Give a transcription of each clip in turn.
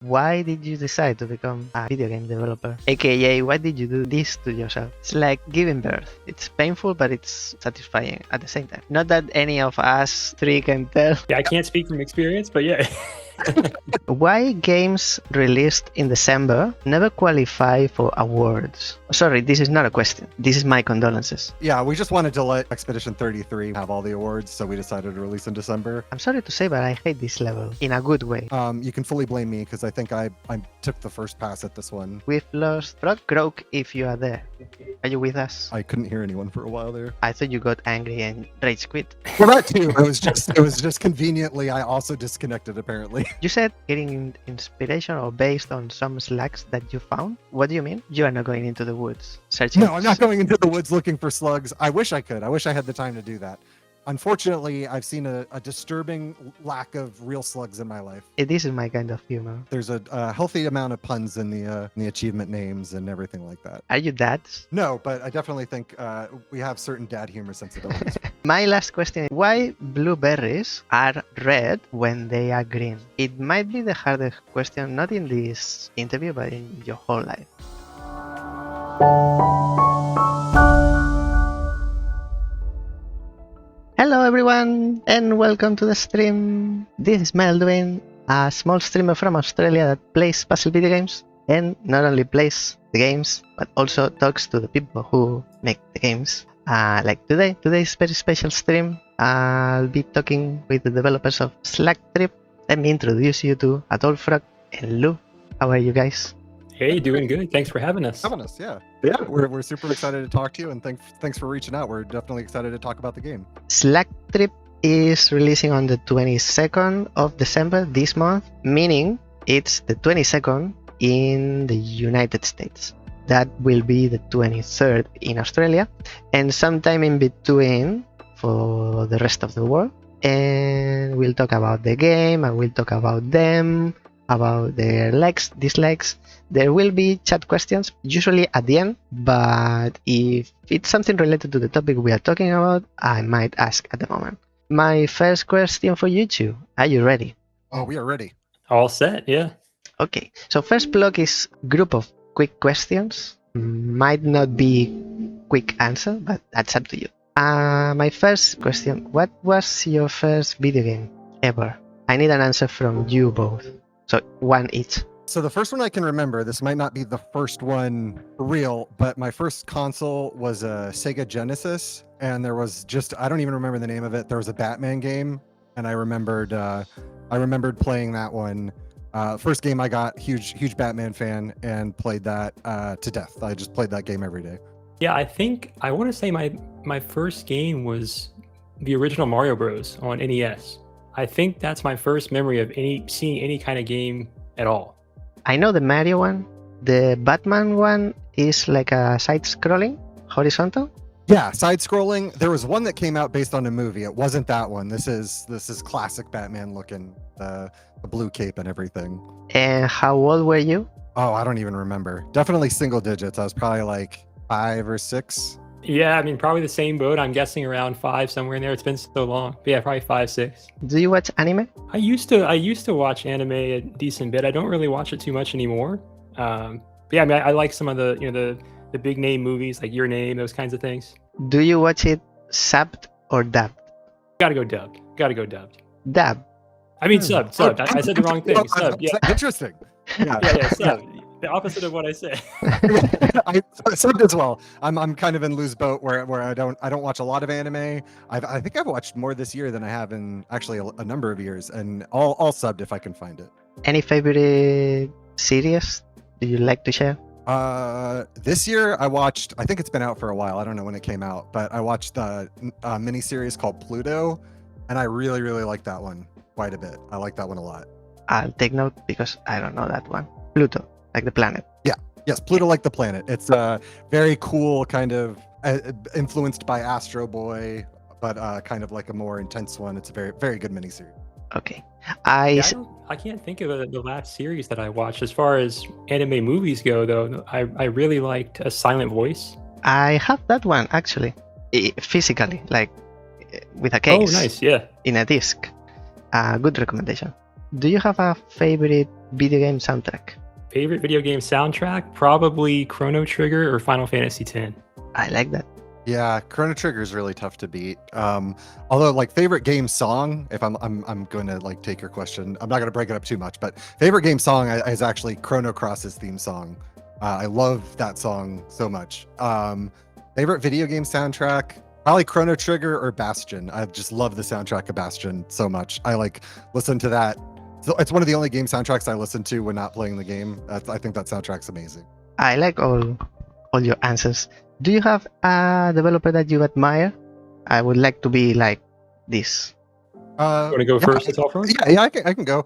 Why did you decide to become a video game developer? AKA, why did you do this to yourself? It's like giving birth. It's painful, but it's satisfying at the same time. Not that any of us three can tell. Yeah, I can't speak from experience, but yeah. Why games released in December never qualify for awards? Sorry, this is not a question. This is my condolences. Yeah, we just wanted to let Expedition 33 have all the awards, so we decided to release in December. I'm sorry to say, but I hate this level in a good way. You can fully blame me because I think I took the first pass at this one. We've lost Frog. Croak if you are there. Are you with us? I couldn't hear anyone for a while there. I thought you got angry and rage quit. Well, that too. It was just conveniently I also disconnected apparently. You said getting inspiration or based on some slugs that you found. What do you mean? You are not going into the woods searching? No, I'm not going into the woods looking for slugs. I wish I could. I wish I had the time to do that. Unfortunately, I've seen a disturbing lack of real slugs in my life. This is my kind of humor. There's a healthy amount of puns in the achievement names and everything like that. Are you dads? No, but I definitely think we have certain dad humor sensibilities. My last question is, why blueberries are red when they are green? It might be the hardest question, not in this interview, but in your whole life. Hello everyone, and welcome to the stream. This is Melduin, a small streamer from Australia that plays puzzle video games, and not only plays the games, but also talks to the people who make the games. Like today's very special stream, I'll be talking with the developers of Slugtrip. Let me introduce you to atallfrog and Lou. How are you guys? Hey, doing good. Thanks for having us. Yeah. We're super excited to talk to you, and thanks for reaching out. We're definitely excited to talk about the game. Slugtrip is releasing on the 22nd of December this month, meaning it's the 22nd in the United States. That will be the 23rd in Australia, and sometime in between for the rest of the world. And we'll talk about the game, and we'll talk about them, about their likes, dislikes. There will be chat questions, usually at the end, but if it's something related to the topic we are talking about, I might ask at the moment. My first question for you two, are you ready? Oh, we are ready. All set, yeah. Okay, so first block is group of quick questions. Might not be quick answer, but that's up to you. My first question, what was your first video game ever? I need an answer from you both, so one each. So the first one I can remember, this might not be the first one real, but my first console was a Sega Genesis, and there was I don't even remember the name of it. There was a Batman game, and I remembered playing that one. First game I got, huge Batman fan, and played that to death. I just played that game every day. Yeah, I want to say my first game was the original Mario Bros. On NES. I think that's my first memory of seeing any kind of game at all. I know the Mario one. The Batman one is like a side-scrolling, horizontal. Yeah, side-scrolling. There was one that came out based on a movie. It wasn't that one. This is classic Batman looking, the blue cape and everything. And how old were you? Oh, I don't even remember. Definitely single digits. I was probably like 5 or 6. Yeah, I mean, probably the same boat. I'm guessing around 5, somewhere in there. It's been so long. But yeah, probably 5, 6. Do you watch anime? I used to watch anime a decent bit. I don't really watch it too much anymore. But yeah, I mean, I like some of the big name movies, like Your Name, those kinds of things. Do you watch it subbed or dubbed? Gotta go dubbed. Dubbed. I mean subbed. I said the wrong thing. Subbed. Yeah. Interesting. Yeah. Subbed. The opposite of what I said. I subbed as well. I'm kind of in loose boat where I don't watch a lot of anime. I think I've watched more this year than I have in actually a number of years, and all subbed if I can find it. Any favorite series do you like to share? This year I watched, I think it's been out for a while, I don't know when it came out, but I watched the miniseries called Pluto, and I really like that one quite a bit. I like that one a lot. I'll take note because I don't know that one. Pluto, like the planet. Yeah, yes, Pluto like the planet. It's very cool, kind of influenced by Astro Boy, but kind of like a more intense one. It's a very good miniseries. Okay. I can't think of the last series that I watched. As far as anime movies go, though, I really liked A Silent Voice. I have that one actually, physically, like with a case. Oh, nice, yeah. In a disc. Good recommendation. Do you have a favorite video game soundtrack? Favorite video game soundtrack? Probably Chrono Trigger or Final Fantasy X. I like that. Yeah, Chrono Trigger is really tough to beat. Although like favorite game song, if I'm going to like take your question, I'm not going to break it up too much, but favorite game song is actually Chrono Cross's theme song. I love that song so much. Favorite video game soundtrack, probably Chrono Trigger or Bastion. I just love the soundtrack of Bastion so much. I like listen to that. So it's one of the only game soundtracks I listen to when not playing the game. I think that soundtrack's amazing. I like all your answers. Do you have a developer that you admire? I would like to be like this. Want to go first, atallfrog? Yeah, I can go.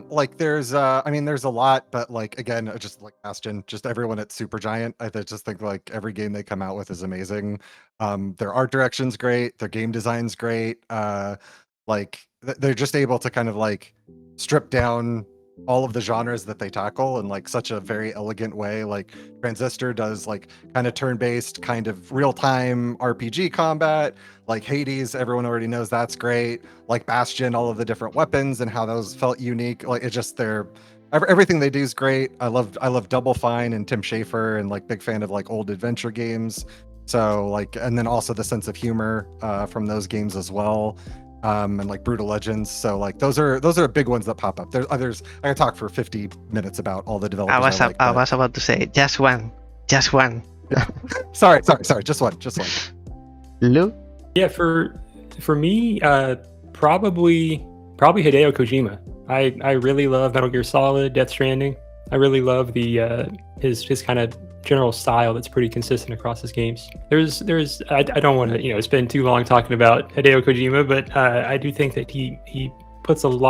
Like there's there's a lot, but like again, just like Bastion, just everyone at Supergiant. I just think like every game they come out with is amazing. Their art direction's great, their game design's great. Like they're just able to kind of like strip down all of the genres that they tackle in like such a very elegant way. Like Transistor does like kind of turn-based, kind of real-time RPG combat. Like Hades, everyone already knows that's great. Like Bastion, all of the different weapons and how those felt unique. Like it's just everything they do is great. I love Double Fine and Tim Schafer, and like big fan of like old adventure games. So like, and then also the sense of humor from those games as well. And like Brutal Legends. So like those are big ones that pop up. There's others. I can talk for 50 minutes about all the developers. I was about to say just one. sorry, just one. Lou? Yeah, for me, probably Hideo Kojima. I really love Metal Gear Solid, Death Stranding. I really love the his kind of general style that's pretty consistent across his games. I don't want to spend too long talking about Hideo Kojima, but I do think that he puts him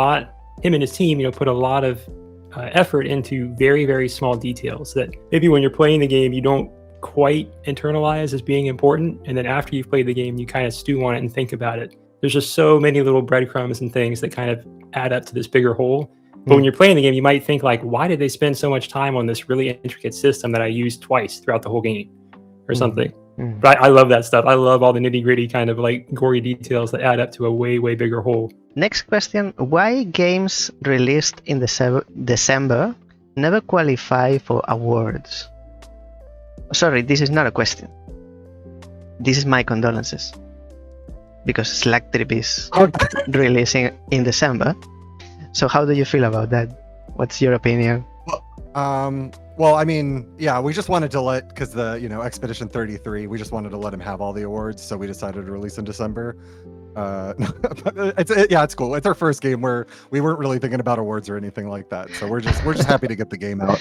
and his team put a lot of effort into very, very small details that maybe when you're playing the game you don't quite internalize as being important, and then after you've played the game you kind of stew on it and think about it. There's just so many little breadcrumbs and things that kind of add up to this bigger whole. But when you're playing the game, you might think like, why did they spend so much time on this really intricate system that I used twice throughout the whole game or something? But I love that stuff. I love all the nitty gritty kind of like gory details that add up to a way, way bigger whole. Next question. Why games released in December never qualify for awards? Sorry, this is not a question. This is my condolences. Because Slugtrip is releasing in December. So how do you feel about that? What's your opinion? Well, I mean, yeah, we just wanted to because the Expedition 33, we just wanted to let him have all the awards, so we decided to release in December. It's cool. It's our first game where we weren't really thinking about awards or anything like that, so we're just happy to get the game out.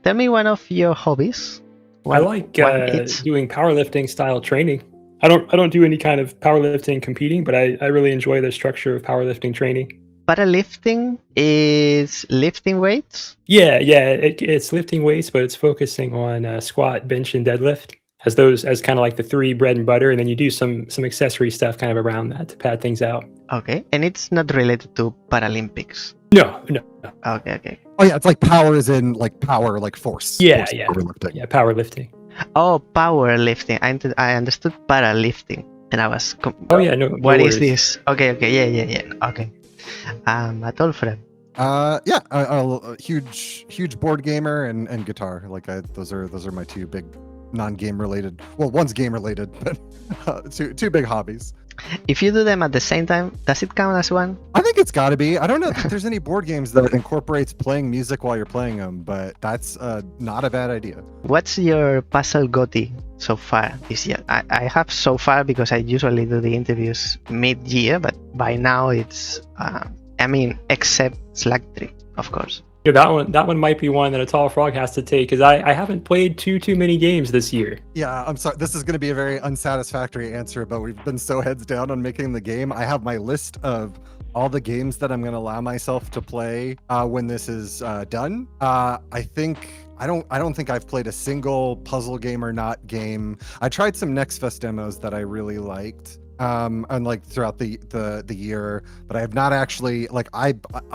Tell me one of your hobbies. I like doing powerlifting style training. I don't do any kind of powerlifting competing, but I really enjoy the structure of powerlifting training. Powerlifting is lifting weights? Yeah, it's lifting weights, but it's focusing on squat, bench, and deadlift as kind of like the three bread and butter, and then you do some accessory stuff kind of around that to pad things out. Okay, and it's not related to Paralympics? No. Okay. Oh yeah, it's like power is in like power, like force. Yeah. Powerlifting. Yeah, powerlifting. Oh, powerlifting. I understood paralifting, and I was. What is this? Okay. Yeah. Okay. atallfrog. A huge board gamer and guitar. Like those are my two big non-game related. Well, one's game related, but two big hobbies. If you do them at the same time, does it count as one? I think it's got to be. I don't know if there's any board games that incorporates playing music while you're playing them, but that's not a bad idea. What's your puzzle GOTY so far this year? I have so far because I usually do the interviews mid-year, but by now it's, except Slugtrip, of course. Yeah, that one might be one that atallfrog has to take because I haven't played too many games this year. Yeah, I'm sorry. This is going to be a very unsatisfactory answer, but we've been so heads down on making the game. I have my list of all the games that I'm going to allow myself to play when this is done. I don't think I've played a single puzzle game or not game. I tried some Next Fest demos that I really liked. And like throughout the year, but I have not actually I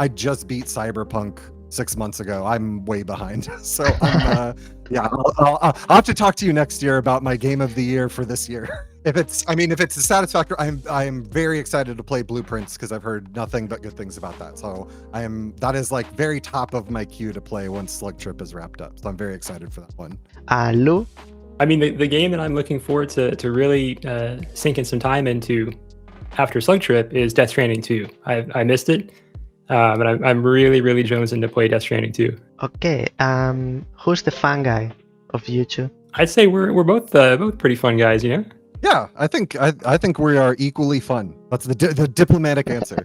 just beat Cyberpunk 6 months ago. I'm way behind. So I'll have to talk to you next year about my game of the year for this year. if it's a satisfactory, I'm very excited to play Blueprints because I've heard nothing but good things about that. So that is like very top of my queue to play once Slugtrip is wrapped up. So I'm very excited for that one. Lou? I mean, the game that I'm looking forward to really sinking some time into after Slugtrip is Death Stranding 2. I missed it, but I'm really, really jonesing to play Death Stranding 2. Okay, who's the fun guy of you two? I'd say we're both pretty fun guys, you know? Yeah, I think we are equally fun. That's the diplomatic answer.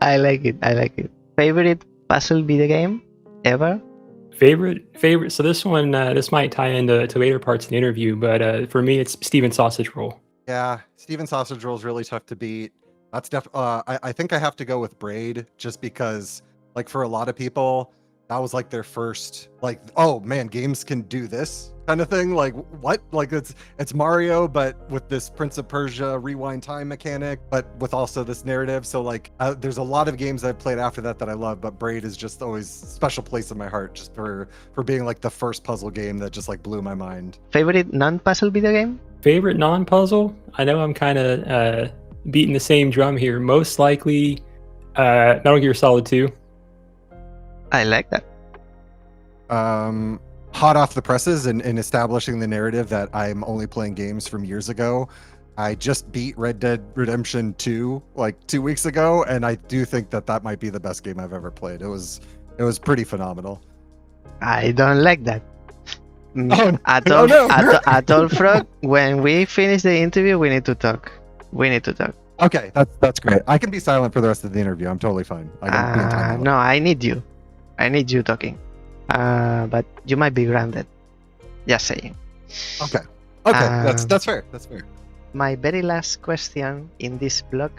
I like it. Favorite puzzle video game ever? Favorite. So this one, this might tie into later parts of the interview, but for me, it's Steven Sausage Roll. Yeah, Steven Sausage Roll is really tough to beat. That's I think I have to go with Braid just because, like, for a lot of people, that was like their first, like, oh man, games can do this kind of thing. Like, what? Like, it's Mario, but with this Prince of Persia rewind time mechanic, but with also this narrative. So like, there's a lot of games I've played after that I love, but Braid is just always special place in my heart, just for being like the first puzzle game that just like blew my mind. Favorite non-puzzle video game? Favorite non-puzzle? I know I'm kind of beating the same drum here. Most likely, Metal Gear Solid 2. I like that. Hot off the presses and establishing the narrative that I'm only playing games from years ago. I just beat Red Dead Redemption 2 like 2 weeks ago, and I do think that might be the best game I've ever played. It was pretty phenomenal. I don't like that. Oh, Atallfrog, when we finish the interview, we need to talk. Okay, that's great. I can be silent for the rest of the interview. I'm totally fine. I can be in time. No, I need you talking. But you might be grounded. Just saying. Okay, that's fair. That's fair. My very last question in this blog,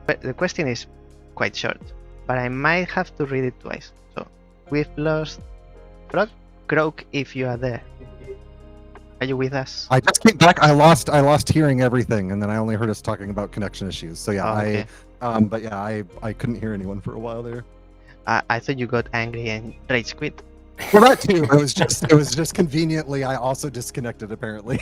but the question is quite short, but I might have to read it twice. So, we've lost Frog, Croak, if you are there. Are you with us? I just came back. I lost hearing everything, and then I only heard us talking about connection issues. So yeah, okay. I couldn't hear anyone for a while there. I thought you got angry and rage quit. Well, that too. It was just conveniently I also disconnected apparently.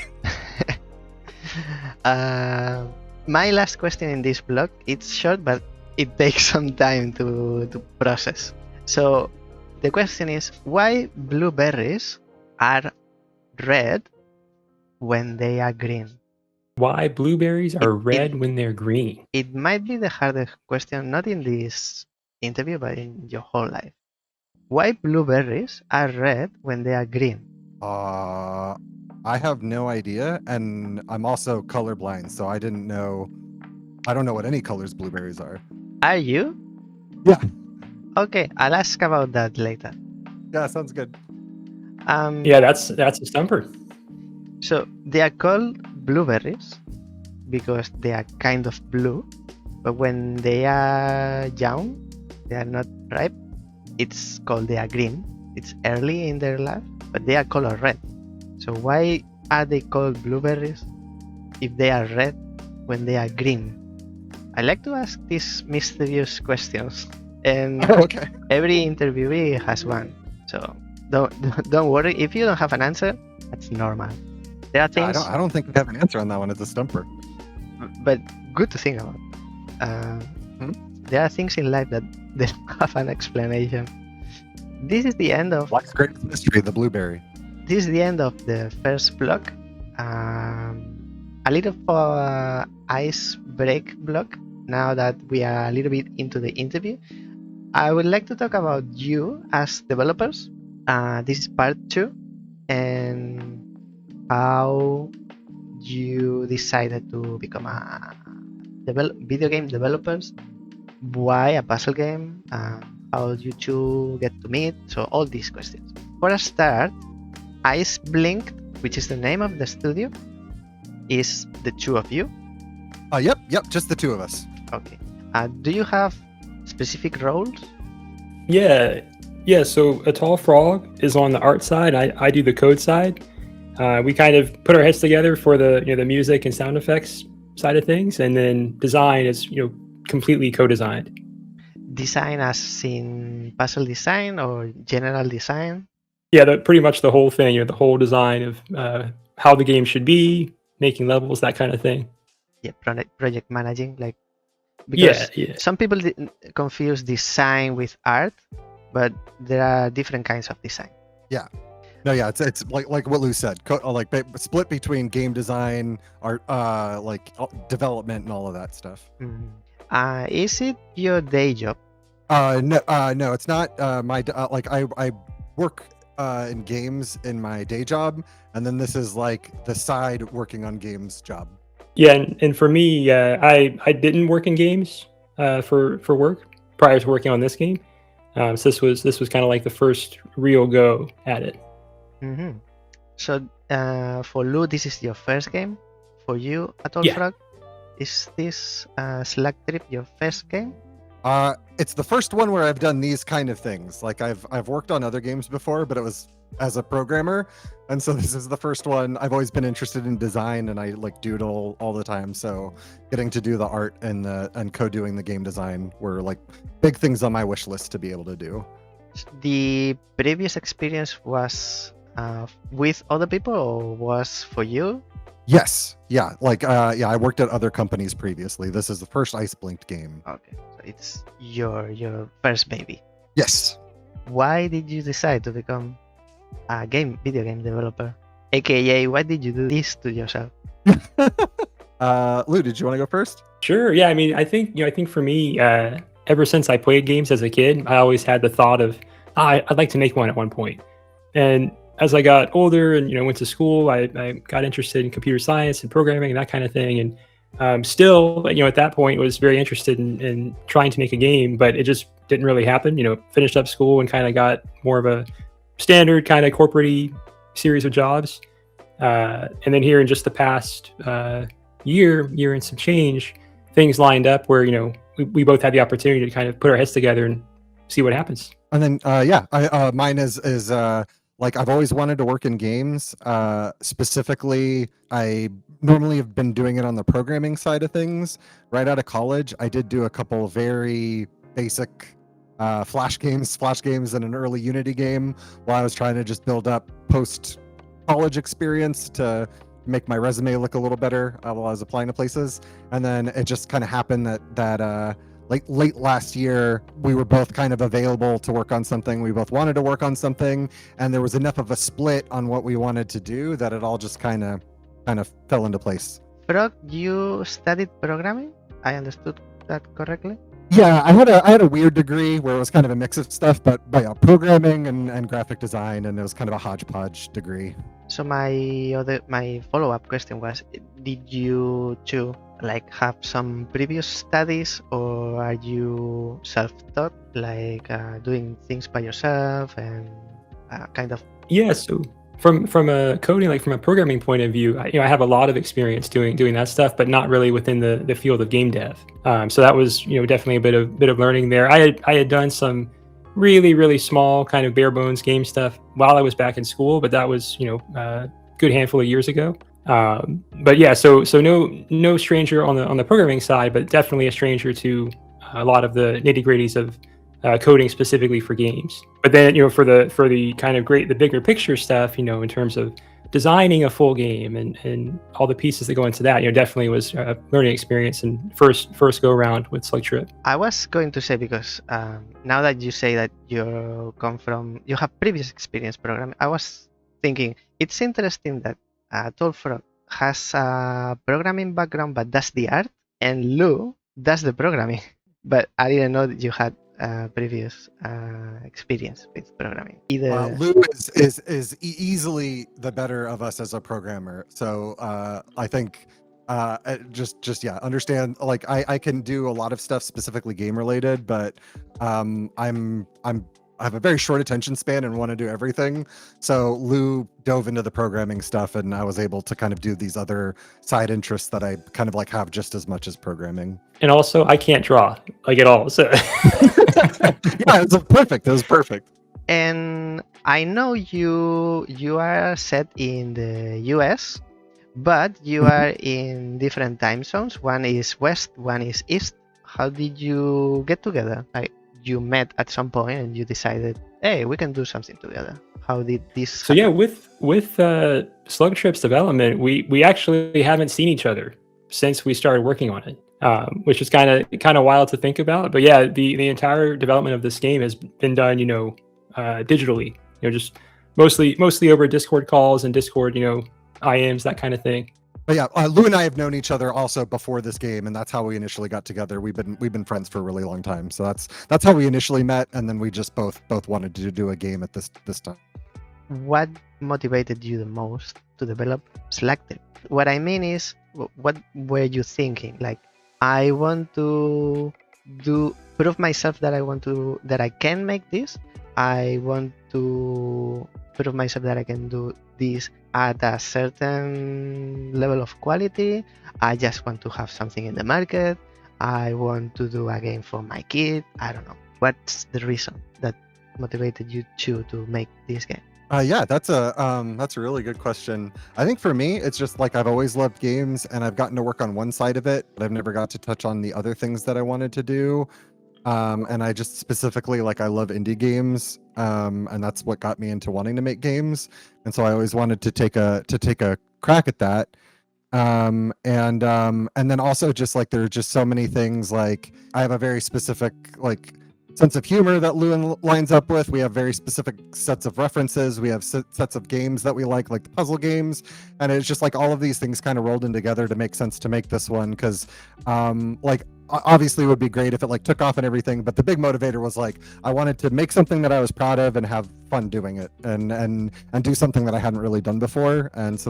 My last question in this blog, it's short, but it takes some time to process. So the question is, why blueberries are red when they are green? Why blueberries are red when they're green? It might be the hardest question, not in this interview, but in your whole life. Why blueberries are red when they are green? I have no idea, and I'm also colorblind, so I don't know what any colors blueberries are. Are you? Yeah. Okay, I'll ask about that later. Yeah, sounds good. Yeah, that's a stumper. So they are called blueberries because they are kind of blue, but when they are young, they are not ripe. It's called they are green. It's early in their life, but they are colored red. So why are they called blueberries if they are red when they are green? I like to ask these mysterious questions, and okay. Every interviewee has one. So don't worry if you don't have an answer. That's normal. There are things. I don't think we have an answer on that one. It's a stumper. But good to think about. There are things in life that they don't have an explanation. This is the end of Life's greatest mystery, the blueberry. This is the end of the first block. A little for ice break block. Now that we are a little bit into the interview, I would like to talk about you as developers. This is part 2, and how you decided to become a video game developers. Why a puzzle game? How you two get to meet? So all these questions. For a start, Iceblinked, which is the name of the studio, is the two of you. Yep, just the two of us. Okay. Do you have specific roles? Yeah. So atallfrog is on the art side. I do the code side. We kind of put our heads together for the the music and sound effects side of things, and then design is completely co-designed. Design as in puzzle design or general design? Yeah, pretty much the whole thing. The whole design of how the game should be, making levels, that kind of thing. Yeah, project managing, like, because Yeah. some people confuse design with art, but there are different kinds of design. No, yeah, it's like what Lou said, split between game design, art, development, and all of that stuff. Is it your day job? No, it's not. I work in games in my day job, and then this is like the side working on games job. Yeah, and for me, I didn't work in games for work prior to working on this game. So this was kind of like the first real go at it. So for Lou, this is your first game. For you, atallfrog, is this Slugtrip your first game? It's the first one where I've done these kind of things. Like I've worked on other games before, but it was as a programmer, and so this is the first one. I've always been interested in design, and I like doodle all the time. So getting to do the art and co-doing the game design were like big things on my wish list to be able to do. The previous experience was with other people, or was for you? Yes, yeah, I worked at other companies previously. This is the first Iceblinked game. Okay, so it's your first baby. Yes. Why did you decide to become a video game developer? AKA, why did you do this to yourself? Lou, did you want to go first? Sure. Yeah. I mean, I think for me, ever since I played games as a kid, I always had the thought of, I'd like to make one at one point. And as I got older and went to school, I got interested in computer science and programming and that kind of thing. And still, at that point, was very interested in trying to make a game, but it just didn't really happen. Finished up school and kind of got more of a standard kind of corporate-y series of jobs. And then here in just the past year and some change, things lined up where we both had the opportunity to kind of put our heads together and see what happens. And then mine is like I've always wanted to work in games. Specifically, I normally have been doing it on the programming side of things. Right out of college, I did do a couple of very basic Flash games and an early Unity game while I was trying to just build up post-college experience to make my resume look a little better while I was applying to places. And then it just kind of happened that like late last year, we were both kind of available to work on something. We both wanted to work on something, and there was enough of a split on what we wanted to do that it all just kind of fell into place. Frog, you studied programming? I understood that correctly? Yeah, I had a weird degree where it was kind of a mix of stuff, but yeah, programming and graphic design, and it was kind of a hodgepodge degree. So my follow-up question was, did you two have some previous studies, or are you self-taught, doing things by yourself and kind of? Yeah. So from a coding, from a programming point of view, I have a lot of experience doing that stuff, but not really within the field of game dev. So that was definitely a bit of learning there. I had done some really, really small kind of bare bones game stuff while I was back in school, but that was a good handful of years ago. But yeah, so no stranger on the programming side, but definitely a stranger to a lot of the nitty-gritties of coding specifically for games. But then for the kind of the bigger picture stuff, in terms of designing a full game and all the pieces that go into that, definitely was a learning experience and first go around with Slugtrip. I was going to say, because now that you say that you have previous experience programming, I was thinking it's interesting that atallfrog has a programming background but does the art, and Lou does the programming. But I didn't know that you had previous experience with programming. Lou is easily the better of us as a programmer. So I think just understand. I can do a lot of stuff specifically game related, but I have a very short attention span and want to do everything. So Lou dove into the programming stuff, and I was able to kind of do these other side interests that I kind of have just as much as programming. And also, I can't draw at all. So yeah, it was perfect. And I know you are set in the US, but you are in different time zones. One is west, one is east. How did you get together? You met at some point and you decided hey, we can do something together. How did this So yeah, with Slugtrip's development, we actually haven't seen each other since we started working on it, which is kind of wild to think about. But yeah, the entire development of this game has been done, digitally. Just mostly over Discord calls and Discord, IMs, that kind of thing. But yeah, Lou and I have known each other also before this game, and that's how we initially got together. We've been friends for a really long time, so that's how we initially met, and then we just both wanted to do a game at this time. What motivated you the most to develop Slugtrip? What I mean is, what were you thinking? Like, I want to prove myself that I can make this. I want to prove myself that I can do this at a certain level of quality. I just want to have something in the market. I want to do a game for my kid. I don't know. What's the reason that motivated you to make this game? Yeah, that's a really good question. I think for me, it's just like I've always loved games, and I've gotten to work on one side of it, but I've never got to touch on the other things that I wanted to do. And I just specifically I love indie games, and that's what got me into wanting to make games. And so I always wanted to take a crack at that. And then also just there are just so many things. Like, I have a very specific sense of humor that Lou lines up with. We have very specific sets of references. We have sets of games that we like the puzzle games, and it's just all of these things kind of rolled in together to make sense to make this one. Because obviously it would be great if it took off and everything, but the big motivator was I wanted to make something that I was proud of and have fun doing it, and do something that I hadn't really done before. And so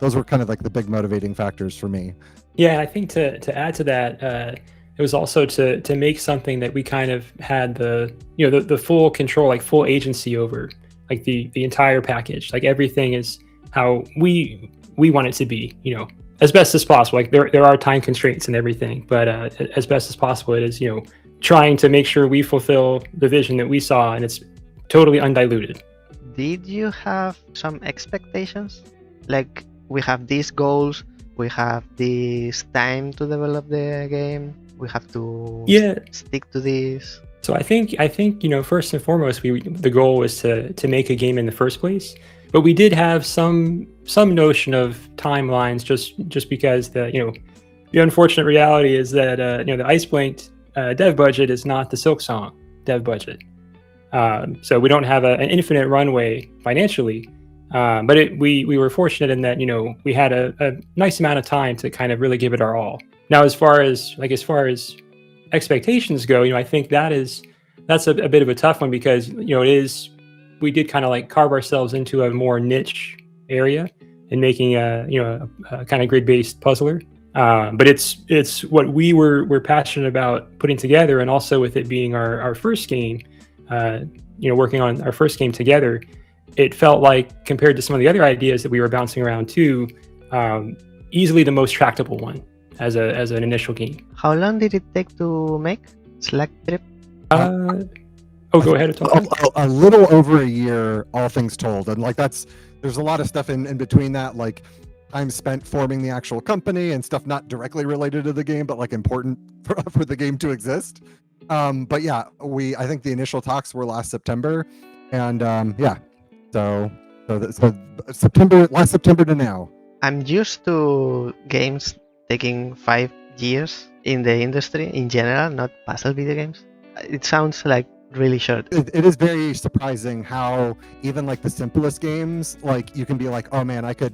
those were kind of the big motivating factors for me. Yeah, I think to add to that, it was also to make something that we kind of had the full control, full agency over, the entire package. Everything is how we want it to be, as best as possible. There are time constraints and everything, but as best as possible, it is, trying to make sure we fulfill the vision that we saw, and it's totally undiluted. Did you have some expectations? We have these goals, we have this time to develop the game, we have to stick to this. So I think first and foremost, the goal was to make a game in the first place, but we did have some notion of timelines, just because the unfortunate reality is that the Iceblinked dev budget is not the Silksong dev budget, so we don't have an infinite runway financially, but we were fortunate in that we had a nice amount of time to kind of really give it our all. Now, as far as expectations go, I think that's a bit of a tough one, because we did kind of carve ourselves into a more niche area in making a kind of grid-based puzzler. But it's what we were passionate about putting together, and also with it being our first game, working on our first game together, it felt like, compared to some of the other ideas that we were bouncing around too, easily the most tractable one as an initial game. How long did it take to make Slugtrip? Go ahead. A little over a year, all things told, and there's a lot of stuff in between that, time spent forming the actual company and stuff not directly related to the game, but important for the game to exist. But yeah, I think the initial talks were last September, and so last September to now. I'm used to games taking 5 years in the industry in general, not puzzle video games. It sounds really short. It is very surprising how even the simplest games, you can be oh man, I could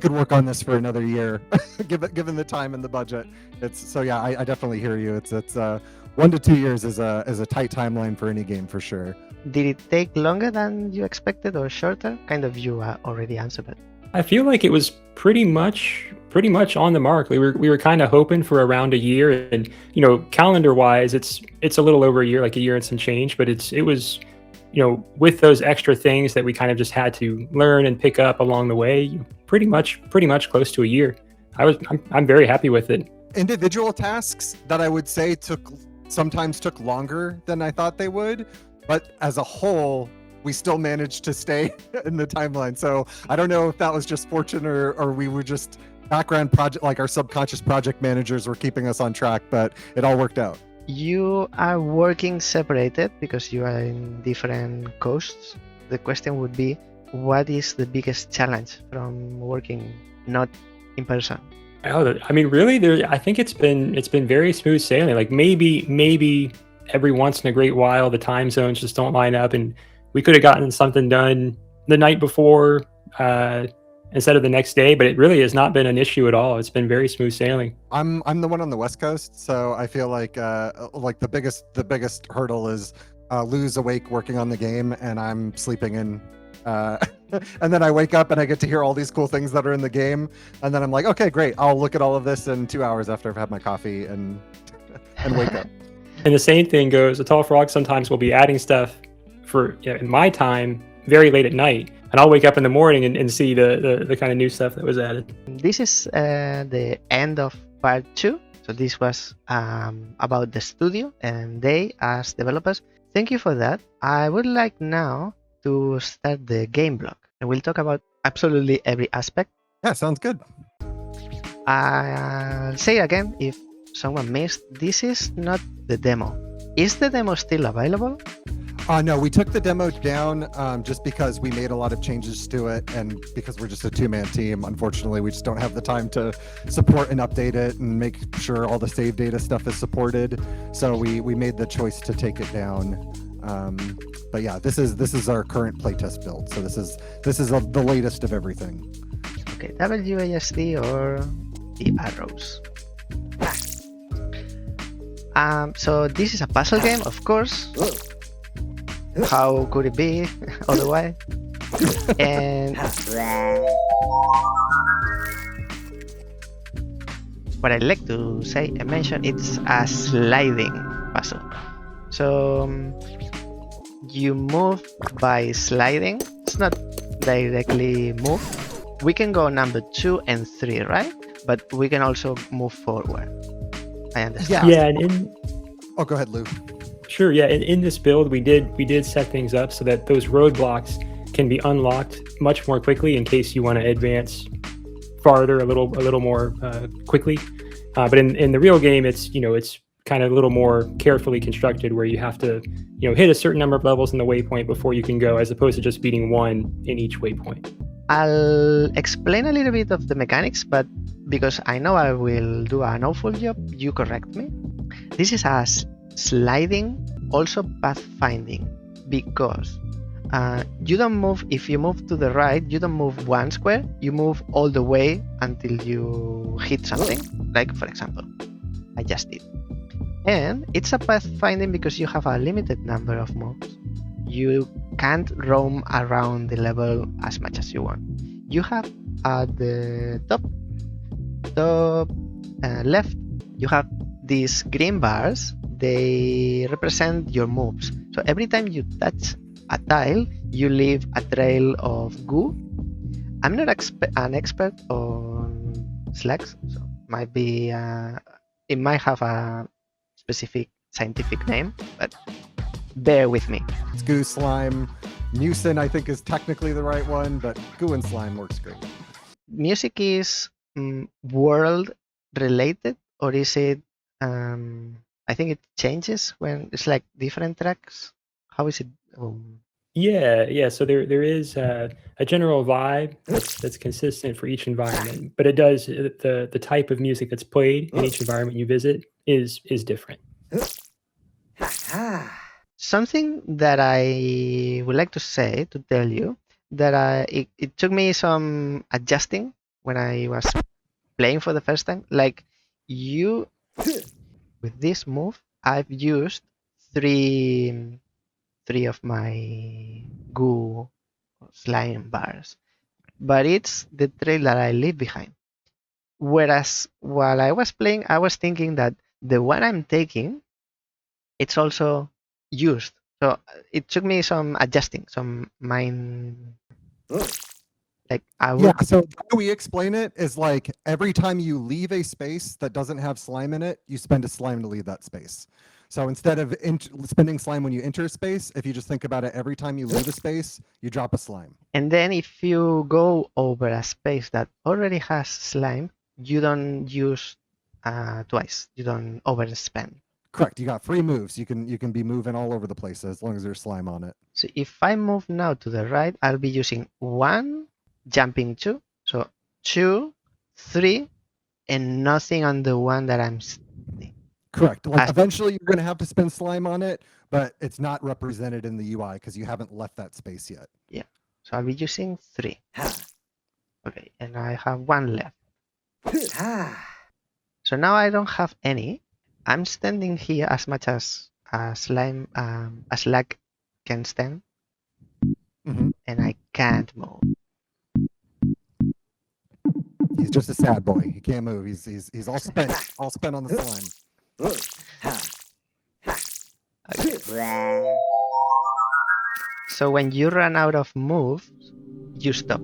work on this for another year, given the time and the budget. I definitely hear you. It's 1 to 2 years is a tight timeline for any game, for sure. Did it take longer than you expected, or shorter? Kind of, you already answered it. I feel like it was pretty much on the mark. We were kind of hoping for around a year, and calendar wise, it's a little over a year, a year and some change. But it was with those extra things that we kind of just had to learn and pick up along the way, pretty much close to a year. I'm very happy with it. Individual tasks that I would say sometimes took longer than I thought they would, but as a whole, we still managed to stay in the timeline. So I don't know if that was just fortune or we were just background project, our subconscious project managers were keeping us on track, but it all worked out. you are working separated because you are in different coasts. The question would be, what is the biggest challenge from working not in person? Oh, I mean, really, I think it's been very smooth sailing. Like maybe every once in a great while the time zones just don't line up, and we could have gotten something done the night before instead of the next day. But it really has not been an issue at all. It's been very smooth sailing. I'm the one on the West Coast, so I feel like the biggest hurdle is Lou's awake working on the game, and I'm sleeping in. And then I wake up and I get to hear all these cool things that are in the game, and then I'm like, okay, great. I'll look at all of this in 2 hours after I've had my coffee and wake up. And the same thing goes. atallfrog sometimes will be adding stuff for in my time very late at night, and I'll wake up in the morning and see the kind of new stuff that was added. This is the end of part 2. So this was about the studio and they as developers. Thank you for that. I would like now to start the game block, and we'll talk about absolutely every aspect. Yeah, sounds good. I'll say again, if someone missed, this is not the demo. Is the demo still available? No, we took the demo down just because we made a lot of changes to it, and because we're just a two-man team, unfortunately, we just don't have the time to support and update it and make sure all the save data stuff is supported. So we made the choice to take it down. But yeah, this is our current playtest build. So this is the latest of everything. Okay, WASD or the arrows. So this is a puzzle game, of course. How could it be otherwise? And what I like to say and mention, it's a sliding puzzle. So you move by sliding. It's not directly move. We can go number 2 and 3, right? But we can also move forward. I understand. Yeah, and Oh, go ahead, Lou. sure, yeah. In this build, we did set things up so that those roadblocks can be unlocked much more quickly in case you want to advance farther a little more quickly. But in the real game, it's kind of a little more carefully constructed, where you have to hit a certain number of levels in the waypoint before you can go, as opposed to just beating one in each waypoint. I'll explain a little bit of the mechanics, but because I know I will do an awful job, you correct me. This is a sliding, also pathfinding, because you don't move. If you move to the right, you don't move one square, you move all the way until you hit something, like for example I just did. And it's a pathfinding because you have a limited number of moves. You can't roam around the level as much as you want. You have at the top left, you have these green bars. They represent your moves. So every time you touch a tile, you leave a trail of goo. I'm not an expert on slugs, so might be it might have a specific scientific name, but bear with me. It's goo, slime. Mucin, I think, is technically the right one, but goo and slime works great. Music is world related, or is it I think it changes when it's like different tracks. How is it? Yeah. So there is a general vibe that's consistent for each environment, but it does the type of music that's played in each environment you visit is different. Something that I would like to tell you, that it took me some adjusting when I was playing for the first time. Like with this move, I've used three of my goo slime bars, but it's the trail that I leave behind. Whereas while I was playing, I was thinking that the one I'm taking, it's also used. So it took me some adjusting, some mind. Like I would. Yeah, so how we explain it is like every time you leave a space that doesn't have slime in it, you spend a slime to leave that space. So instead of spending slime when you enter a space, if you just think about it, every time you leave a space, you drop a slime. And then if you go over a space that already has slime, you don't use twice. You don't overspend. Correct. You got free moves. You can be moving all over the place as long as there's slime on it. So if I move now to the right, I'll be using 1, jumping 2. So 2, 3, and nothing on the one that I'm standing. Correct. Like As- eventually you're going to have to spend slime on it, but it's not represented in the UI because you haven't left that space yet. So I'll be using 3. Okay, and I have 1 left. So now I don't have any. I'm standing here as much as slime, a slug can stand, Mhm. and I can't move. He's just a sad boy. He can't move. He's all spent on the slime. So when you run out of moves, you stop.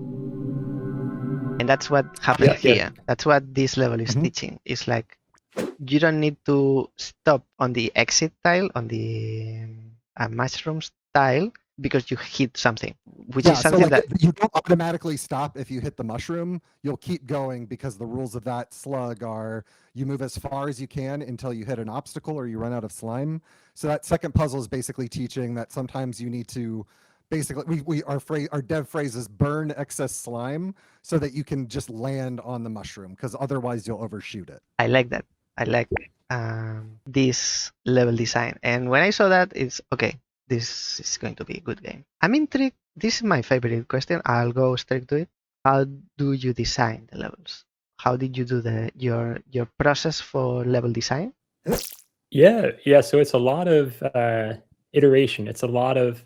And that's what happened Yeah. here. That's what this level is Mhm. teaching. It's like you don't need to stop on the exit tile, on the mushrooms tile, because you hit something, which is something that you don't automatically stop if you hit the mushroom. You'll keep going because the rules of that slug are you move as far as you can until you hit an obstacle or you run out of slime. So that second puzzle is basically teaching that sometimes you need to basically our dev phrase is burn excess slime so that you can just land on the mushroom because otherwise you'll overshoot it. I like that. I like this level design. And when I saw that, it's okay. This is going to be a good game. I'm intrigued. This is my favorite question. I'll go straight to it. How do you design the levels? How did you do your process for level design? Yeah. So it's a lot of iteration. It's a lot of,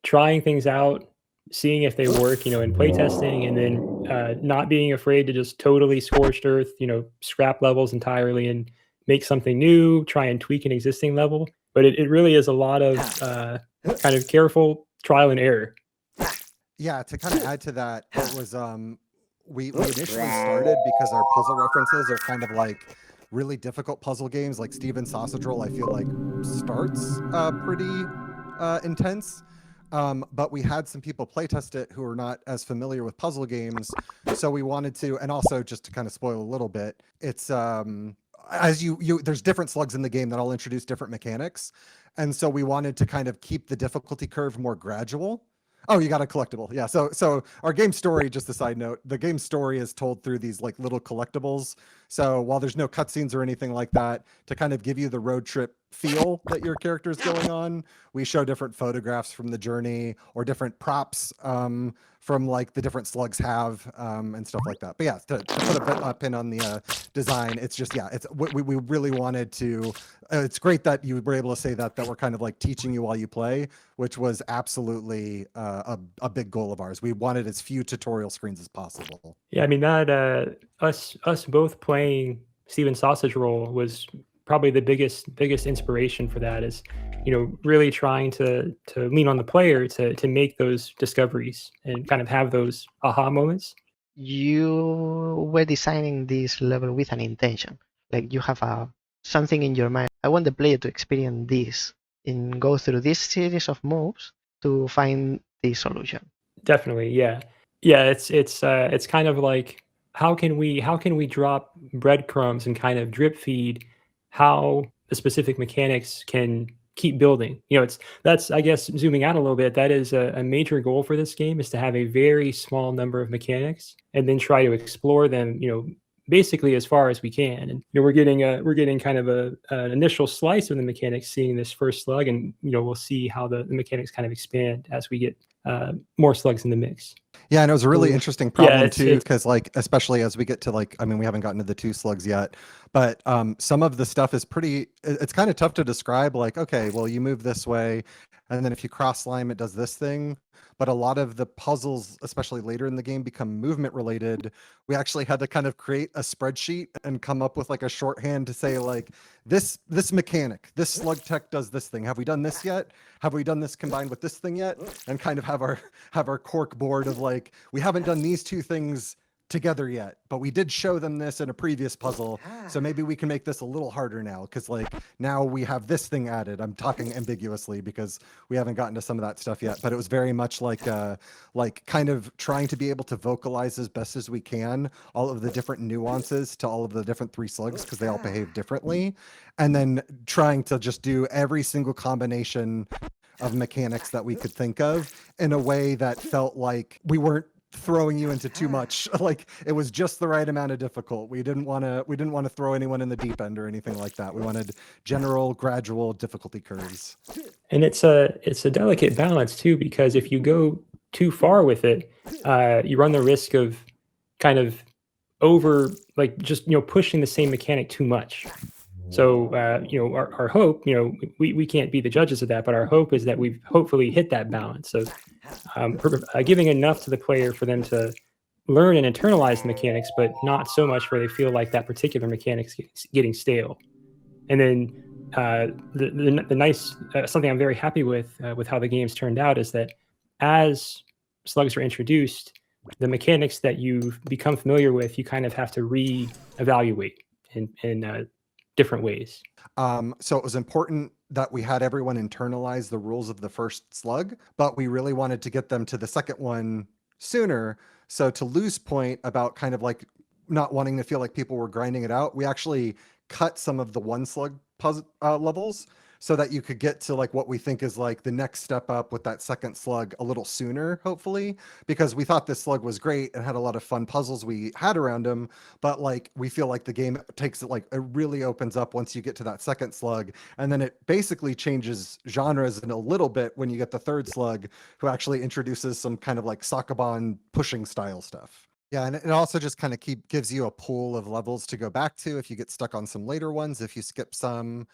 trying things out, seeing if they work, in playtesting, and then not being afraid to just totally scorched earth, scrap levels entirely and make something new, try and tweak an existing level. But it really is a lot of kind of careful trial and error. Yeah, to kind of add to that, it was we initially started because our puzzle references are kind of like really difficult puzzle games like Steven Sausage Roll. I feel like starts pretty intense. But we had some people playtest it who are not as familiar with puzzle games, so we wanted to, and also just to kind of spoil a little bit, it's as there's different slugs in the game that all introduce different mechanics, and so we wanted to kind of keep the difficulty curve more gradual. Oh, you got a collectible. Yeah. So our game story, just a side note, the game story is told through these like little collectibles. So while there's no cutscenes or anything like that, to kind of give you the road trip feel that your character is going on, we show different photographs from the journey or different props from like the different slugs have and stuff like that. But yeah, to put a pin on the design, it's just, yeah, it's we really wanted to, it's great that you were able to say that we're kind of like teaching you while you play, which was absolutely a big goal of ours. We wanted as few tutorial screens as possible. Yeah, I mean that us both playing Steven Sausage Roll was probably the biggest inspiration for that. Is really trying to lean on the player to make those discoveries and kind of have those aha moments. You were designing this level with an intention, like you have something in your mind. I want the player to experience this and go through this series of moves to find the solution. Definitely, yeah. It's kind of like how can we drop breadcrumbs and kind of drip feed how the specific mechanics can keep building. That's, I guess, zooming out a little bit, that is a major goal for this game, is to have a very small number of mechanics and then try to explore them, basically as far as we can. And we're getting kind of an initial slice of the mechanics seeing this first slug, and we'll see how the mechanics kind of expand as we get more slugs in the mix. Yeah, and it was a really Ooh. interesting problem Yeah, too, because like especially as we get to like, I mean, we haven't gotten to the 2 slugs yet, but some of the stuff is it's kind of tough to describe. Like, okay, well, you move this way, and then if you cross slime, it does this thing. But a lot of the puzzles, especially later in the game, become movement related. We actually had to kind of create a spreadsheet and come up with like a shorthand to say like this mechanic, this slug tech does this thing. Have we done this yet? Have we done this combined with this thing yet? And kind of have our cork board of like, we haven't done these 2 things together yet, but we did show them this in a previous puzzle, so maybe we can make this a little harder now, because like now we have this thing added. I'm talking ambiguously because we haven't gotten to some of that stuff yet, but it was very much like kind of trying to be able to vocalize as best as we can all of the different nuances to all of the different three slugs, because they all behave differently, and then trying to just do every single combination of mechanics that we could think of in a way that felt like we weren't throwing you into too much. Like it was just the right amount of difficult. We didn't want to throw anyone in the deep end or anything like that. We wanted general gradual difficulty curves. And it's a delicate balance too, because if you go too far with it, you run the risk of kind of just pushing the same mechanic too much. So our hope, we can't be the judges of that, but our hope is that we've hopefully hit that balance of giving enough to the player for them to learn and internalize the mechanics, but not so much where they feel like that particular mechanic's getting stale. And then the nice something I'm very happy with how the game's turned out is that as slugs are introduced, the mechanics that you've become familiar with, you kind of have to re-evaluate in different ways. So it was important that we had everyone internalize the rules of the first slug, but we really wanted to get them to the second one sooner. So to Lou's point about kind of like not wanting to feel like people were grinding it out, we actually cut some of the one slug puzzle levels so that you could get to like what we think is like the next step up with that second slug a little sooner, hopefully, because we thought this slug was great and had a lot of fun puzzles we had around him, but like we feel like the game takes it, like it really opens up once you get to that second slug, and then it basically changes genres in a little bit when you get the third slug, who actually introduces some kind of like Sakabon pushing style stuff. Yeah, and it also just kind of gives you a pool of levels to go back to if you get stuck on some later ones, if you skip some.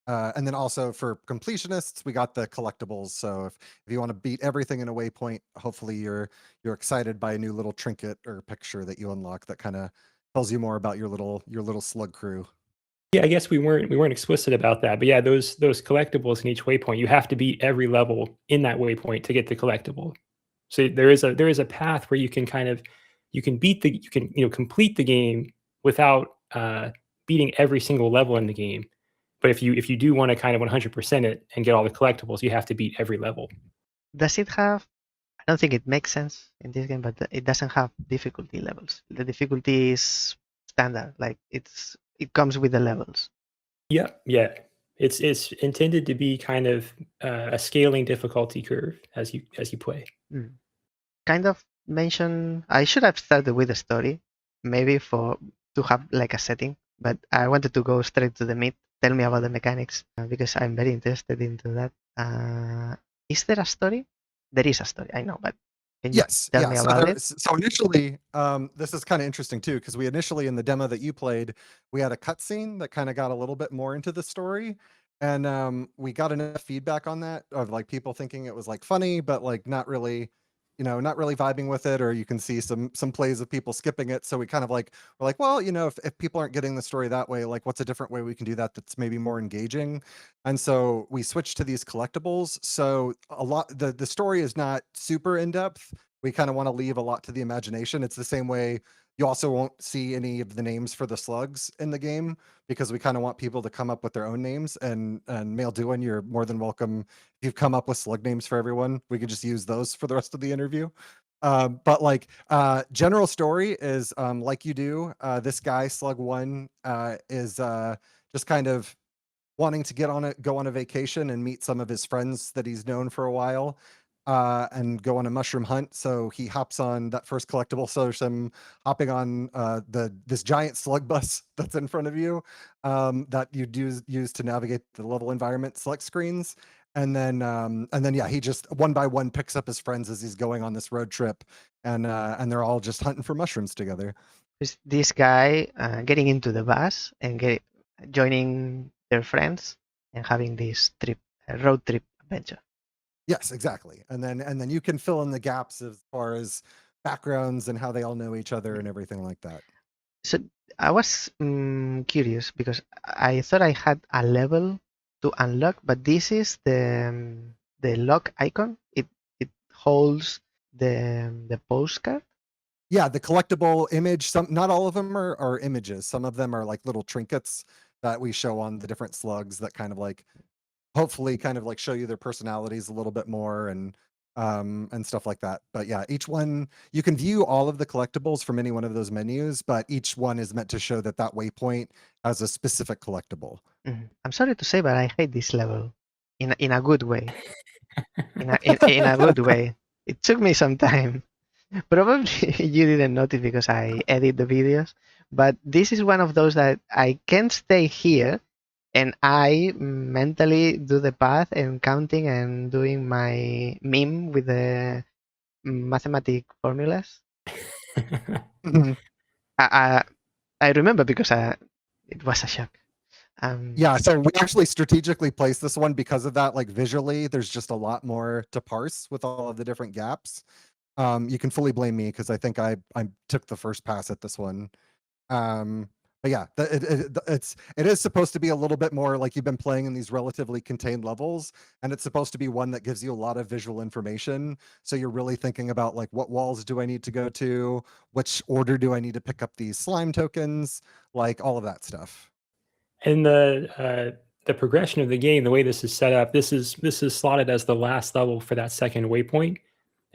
And then also for completionists, we got the collectibles. So if you want to beat everything in a waypoint, hopefully you're excited by a new little trinket or picture that you unlock that kind of tells you more about your little slug crew. Yeah, I guess we weren't explicit about that, but yeah, those collectibles in each waypoint, you have to beat every level in that waypoint to get the collectible. So there is a path where you can complete the game without beating every single level in the game. But if you do want to kind of 100% it and get all the collectibles, you have to beat every level. Does it have? I don't think it makes sense in this game, but it doesn't have difficulty levels. The difficulty is standard, like it comes with the levels. Yeah. It's intended to be kind of a scaling difficulty curve as you play. Kind of mention. I should have started with the story, maybe to have like a setting, but I wanted to go straight to the meat. Tell me about the mechanics because I'm very interested into that. Is there a story? There is a story, I know, but can you tell me about it? So initially, this is kind of interesting too, because we initially in the demo that you played, we had a cutscene that kind of got a little bit more into the story, and we got enough feedback on that of like people thinking it was like funny, but like not really vibing with it, or you can see some plays of people skipping it. So we kind of like, we're like, well, if people aren't getting the story that way, like what's a different way we can do that that's maybe more engaging? And so we switched to these collectibles. So the story is not super in depth. We kind of want to leave a lot to the imagination. It's the same way you also won't see any of the names for the slugs in the game, because we kind of want people to come up with their own names. And Mail Doin, you're more than welcome. If you've come up with slug names for everyone, we could just use those for the rest of the interview. But like general story is like you do. This guy, Slug One, is just kind of wanting to go on a vacation and meet some of his friends that he's known for a while. And go on a mushroom hunt. So he hops on that first collectible. So him hopping on this giant slug bus that's in front of you that you use to navigate the level environment select screens. And then yeah, he just one by one picks up his friends as he's going on this road trip, and they're all just hunting for mushrooms together. This guy getting into the bus and joining their friends and having this road trip adventure. Yes, exactly. And then you can fill in the gaps as far as backgrounds and how they all know each other and everything like that. So I was curious because I thought I had a level to unlock, but this is the lock icon. It holds the postcard. Yeah, the collectible image. Not all of them are images. Some of them are like little trinkets that we show on the different slugs that kind of like hopefully kind of like show you their personalities a little bit more and stuff like that. But yeah, each one you can view all of the collectibles from any one of those menus, but each one is meant to show that waypoint has a specific collectible. I'm sorry to say, but I hate this level in a good way. In a good way. It took me some time. Probably you didn't notice because I edit the videos, but this is one of those that I can stay here and I mentally do the path and counting and doing my meme with the mathematic formulas. Mhm. I, I remember because it was a shock. Yeah, so we actually strategically placed this one because of that. Like visually, there's just a lot more to parse with all of the different gaps. You can fully blame me because I think I took the first pass at this one. But yeah, it is supposed to be a little bit more like you've been playing in these relatively contained levels, and it's supposed to be one that gives you a lot of visual information. So you're really thinking about like what walls do I need to go to, which order do I need to pick up these slime tokens, like all of that stuff. And the progression of the game, the way this is set up, this is slotted as the last level for that second waypoint.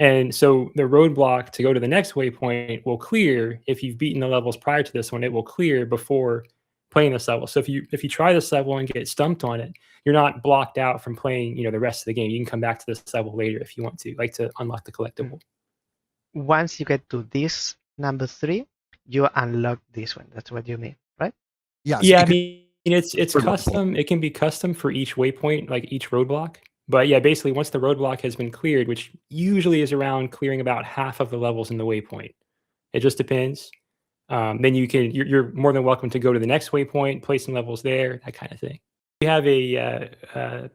And so the roadblock to go to the next waypoint will clear if you've beaten the levels prior to this one. It will clear before playing this level. So if you try this level and get stumped on it, you're not blocked out from playing, the rest of the game. You can come back to this level later if you want to, like to unlock the collectible. Once you get to this number 3, you unlock this one. That's what you mean, right? Yeah. So Yeah, you I mean it's custom. It can be custom for each waypoint, like each roadblock. But yeah, basically once the roadblock has been cleared, which usually is around clearing about half of the levels in the waypoint. It just depends. Then you're more than welcome to go to the next waypoint, place some levels there, that kind of thing. We have a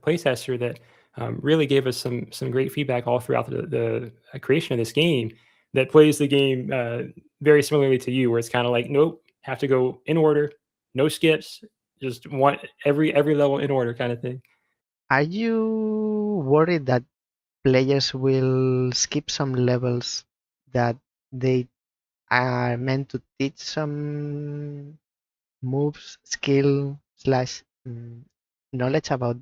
playtester that really gave us some great feedback all throughout the creation of this game that plays the game very similarly to you, where it's kind of like, nope, have to go in order, no skips, just one every level in order kind of thing. Are you worried that players will skip some levels that they are meant to teach some moves, skill slash knowledge about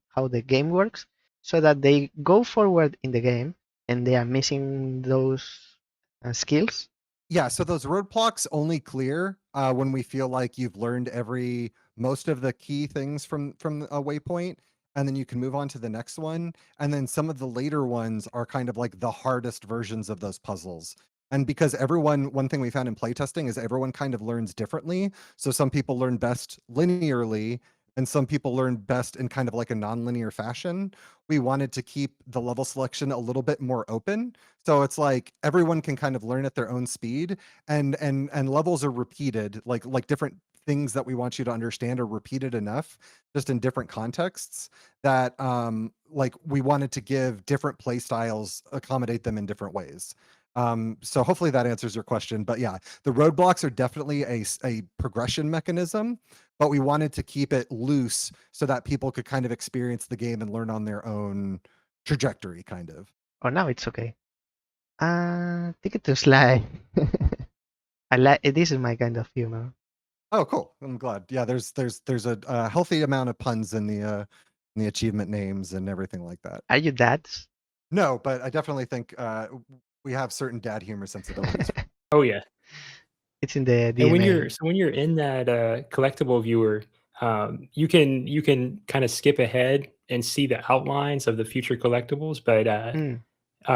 how the game works, so that they go forward in the game and they are missing those skills? Yeah, so those roadblocks only clear when we feel like you've learned most of the key things from a waypoint, and then you can move on to the next one. And then some of the later ones are kind of like the hardest versions of those puzzles. And because one thing we found in playtesting is everyone kind of learns differently. So some people learn best linearly, and some people learn best in kind of like a non-linear fashion. We wanted to keep the level selection a little bit more open, so it's like everyone can kind of learn at their own speed, and levels are repeated, like different things that we want you to understand are repeated enough just in different contexts that like we wanted to give different play styles, accommodate them in different ways. So hopefully that answers your question. But yeah, the roadblocks are definitely a progression mechanism, but we wanted to keep it loose so that people could kind of experience the game and learn on their own trajectory, kind of. Or now it's okay. Ticket to Slide. I like this is my kind of humor. Oh, cool! I'm glad. Yeah, there's a healthy amount of puns in the achievement names and everything like that. Are you dads? No, but I definitely think we have certain dad humor sensibilities. Oh yeah. It's in the And DNA. when you're in that collectible viewer, you can kind of skip ahead and see the outlines of the future collectibles, but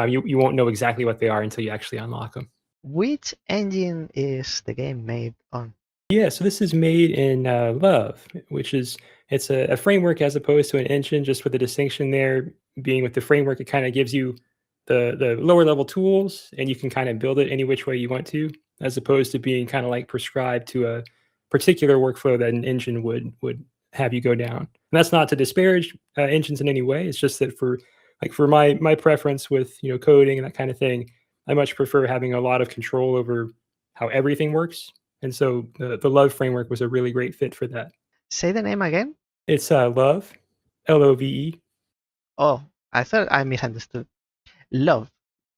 you won't know exactly what they are until you actually unlock them. Which engine is the game made on? Yeah, so this is made in Love, which is it's a framework as opposed to an engine, just with the distinction there being with the framework, it kind of gives you the lower level tools, and you can kind of build it any which way you want to, as opposed to being kind of like prescribed to a particular workflow that an engine would have you go down. And that's not to disparage engines in any way. It's just that for my preference with coding and that kind of thing, I much prefer having a lot of control over how everything works, and so the Love framework was a really great fit for that. Say the name again. It's Love, Love. Oh, I thought I misunderstood. Love,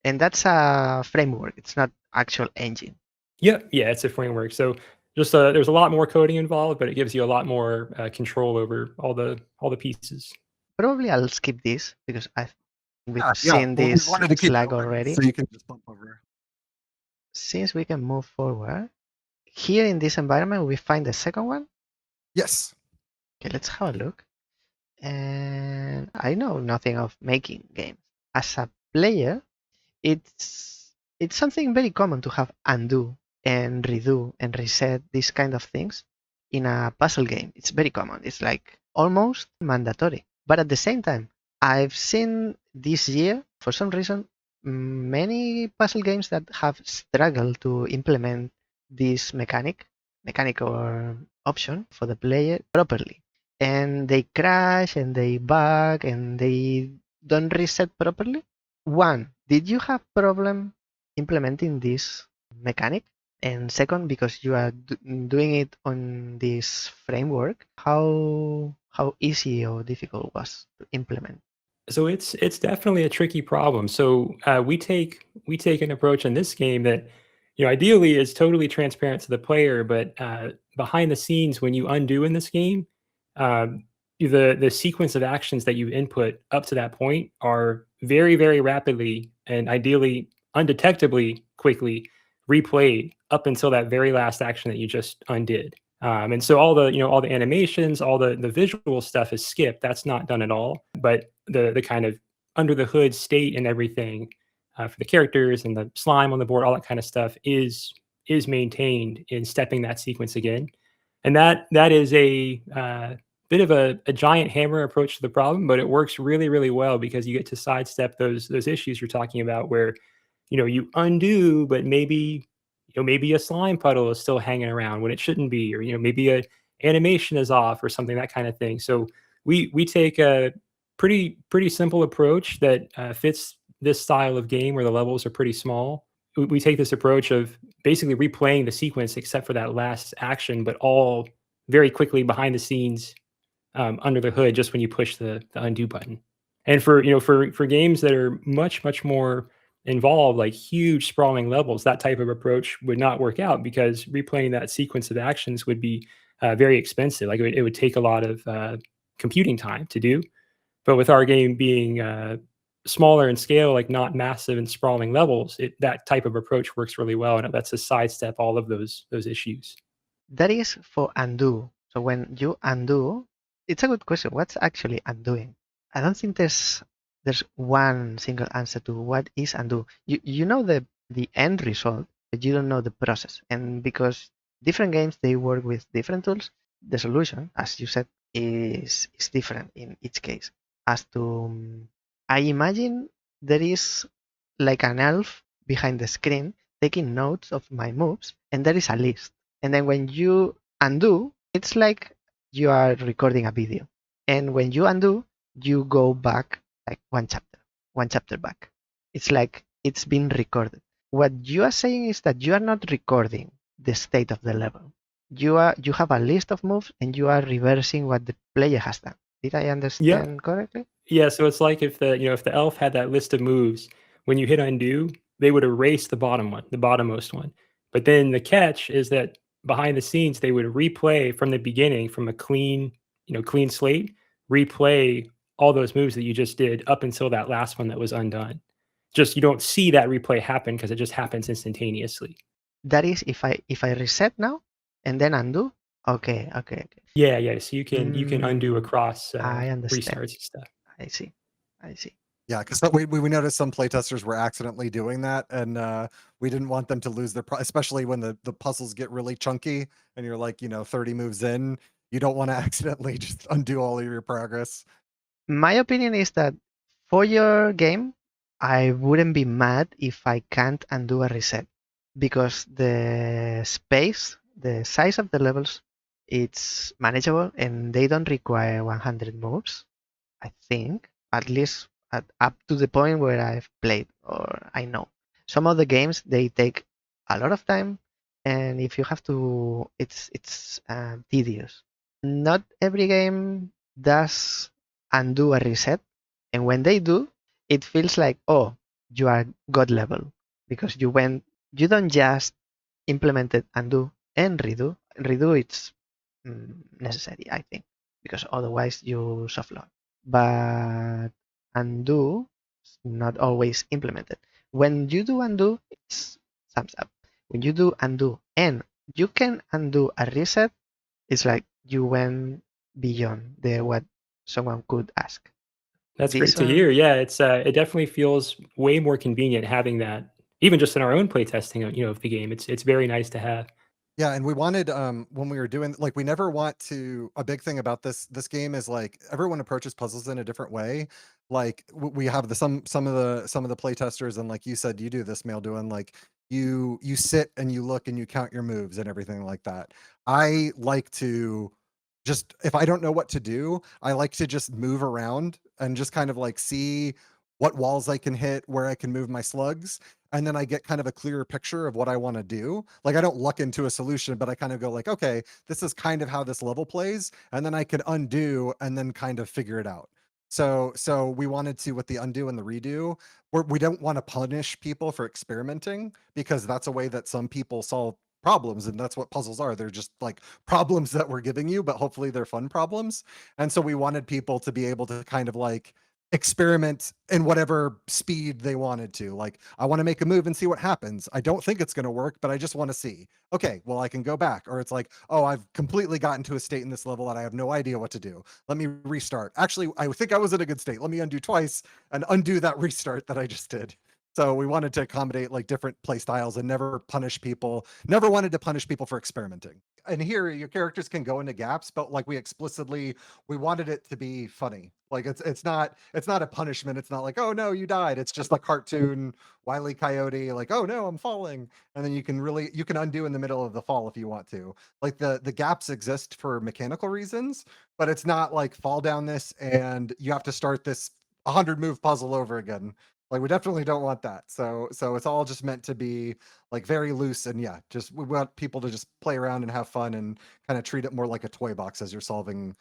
And that's a framework. It's not actual engine. Yeah, it's a framework. So just there's a lot more coding involved, but it gives you a lot more control over all the pieces. Probably I'll skip this because we've Yeah. seen Well, we this wanted to keep it slug open, already. so you can just bump over. Since we can move forward, here in this environment we find the second one. Yes. Okay, let's have a look. And I know nothing of making games. As a player, it's something very common to have undo and redo and reset these kind of things in a puzzle game. It's very common. It's like almost mandatory. But at the same time, I've seen this year, for some reason, many puzzle games that have struggled to implement this mechanic or option for the player properly. And they crash and they bug and they don't reset properly. One, did you have problem implementing this mechanic? And second, because you are doing it on this framework, how easy or difficult was to implement? So it's definitely a tricky problem. So we take an approach in this game that ideally is totally transparent to the player, but behind the scenes when you undo in this game, um, the sequence of actions that you input up to that point are very very rapidly and ideally undetectably quickly replayed up until that very last action that you just undid. And so all the all the animations, all the visual stuff is skipped. That's not done at all. But the kind of under the hood state and everything for the characters and the slime on the board, all that kind of stuff is maintained in stepping that sequence again. And that is a bit of a giant hammer approach to the problem, but it works really really well because you get to sidestep those issues you're talking about where you undo, but maybe maybe a slime puddle is still hanging around when it shouldn't be, or maybe a animation is off or something, that kind of thing. So we take a pretty simple approach that fits this style of game where the levels are pretty small. We take this approach of basically replaying the sequence except for that last action, but all very quickly behind the scenes under the hood just when you push the undo button. And for for games that are much more involved, like huge sprawling levels, that type of approach would not work out because replaying that sequence of actions would be very expensive. Like it would take a lot of computing time to do. But with our game being smaller in scale, like not massive and sprawling levels, that type of approach works really well, and it lets us sidestep all of those issues. That is for undo. So when you undo, it's a good question. What's actually undoing? I don't think there's one single answer to what is undo. You know the end result, but you don't know the process. And because different games they work with different tools, the solution, as you said, is different in each case. As to I imagine there is like an elf behind the screen taking notes of my moves, and there is a list. And then when you undo, it's like you are recording a video. And when you undo, you go back like one chapter back. It's like it's been recorded. What you are saying is that you are not recording the state of the level. You have a list of moves and you are reversing what the player has done. Did I understand correctly? Yeah, so it's like if the elf had that list of moves, when you hit undo, they would erase the bottom one, the bottommost one. But then the catch is that behind the scenes, they would replay from the beginning, from a clean, clean slate, replay all those moves that you just did up until that last one that was undone. Just you don't see that replay happen because it just happens instantaneously. That is if I reset now and then undo. Okay. Yeah. So you can undo across I understand. restarts and stuff. I see. Yeah, because we noticed some playtesters were accidentally doing that, and we didn't want them to lose their, especially when the puzzles get really chunky and you're like 30 moves in. You don't want to accidentally just undo all of your progress. My opinion is that for your game, I wouldn't be mad if I can't undo a reset because the space, the size of the levels, it's manageable and they don't require 100 moves. I think at least up to the point where I've played or I know. Some of the games they take a lot of time, and if you have to, it's tedious. Not every game does undo a reset, and when they do, it feels like, oh, you are god level because you don't just implement it, undo and redo. Redo it's necessary, I think, because otherwise you soft lock. But undo is not always implemented. When you do undo, it's thumbs up. When you do undo and you can undo a reset, it's like you went beyond the what someone could ask. That's This great to one, hear. Yeah, it definitely feels way more convenient having that, even just in our own playtesting, of the game. It's very nice to have. Yeah, and we wanted when we were doing like we never want to a big thing about this game is like everyone approaches puzzles in a different way. Like we have the some of the play testers and like you said you do this Mail doing like you sit and you look and you count your moves and everything like that. I like to just if I don't know what to do, I like to just move around and just kind of like see what walls I can hit, where I can move my slugs, and then I get kind of a clearer picture of what I want to do. Like I don't look into a solution, but I kind of go like, okay, this is kind of how this level plays, and then I could undo and then kind of figure it out. So we wanted to with the undo and the redo, we don't want to punish people for experimenting because that's a way that some people solve problems and that's what puzzles are. They're just like problems that we're giving you, but hopefully they're fun problems. And so we wanted people to be able to kind of like experiment in whatever speed they wanted to. Like, I want to make a move and see what happens. I don't think it's going to work, but I just want to see. Okay, well, I can go back. Or it's like, oh, I've completely gotten to a state in this level and I have no idea what to do. Let me restart. Actually, I think I was in a good state. Let me undo twice and undo that restart that I just did. So we wanted to accommodate like different play styles and never punish people. Never wanted to punish people for experimenting. And here your characters can go into gaps, but like we wanted it to be funny. Like it's not a punishment. It's not like, oh no, you died. It's just a cartoon Wile E. Coyote, like, oh no, I'm falling. And then you can undo in the middle of the fall if you want to. Like the gaps exist for mechanical reasons, but it's not like fall down this and you have to start this 100 move puzzle over again. Like we definitely don't want that. So it's all just meant to be like very loose and yeah, just we want people to just play around and have fun and kind of treat it more like a toy box as you're solving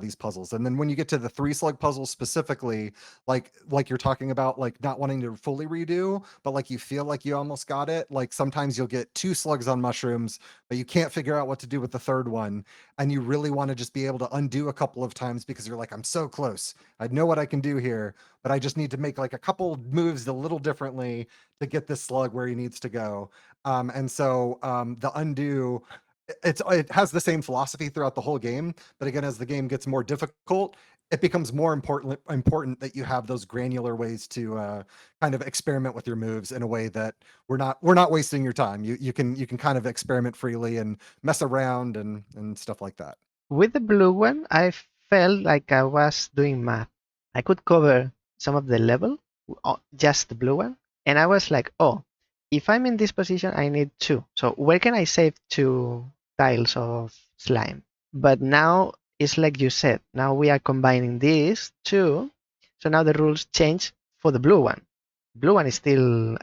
these puzzles. And then when you get to the 3 slug puzzles specifically, like you're talking about, like not wanting to fully redo, but like you feel like you almost got it. Like sometimes you'll get 2 slugs on mushrooms, but you can't figure out what to do with the third one, and you really want to just be able to undo a couple of times because you're like, I'm so close. I know what I can do here, but I just need to make like a couple moves a little differently to get this slug where he needs to go. And so the undo it has the same philosophy throughout the whole game, but again, as the game gets more difficult, it becomes more important that you have those granular ways to kind of experiment with your moves in a way that we're not wasting your time. You can kind of experiment freely and mess around and stuff like that. with the blue one, I felt like I was doing math. I could cover some of the level, just the blue one, and I was like, oh, if I'm in this position, I need 2. So where can I save 2 tiles of slime? But now it's like you said. Now we are combining these 2. So now the rules change for the blue one. Blue one is still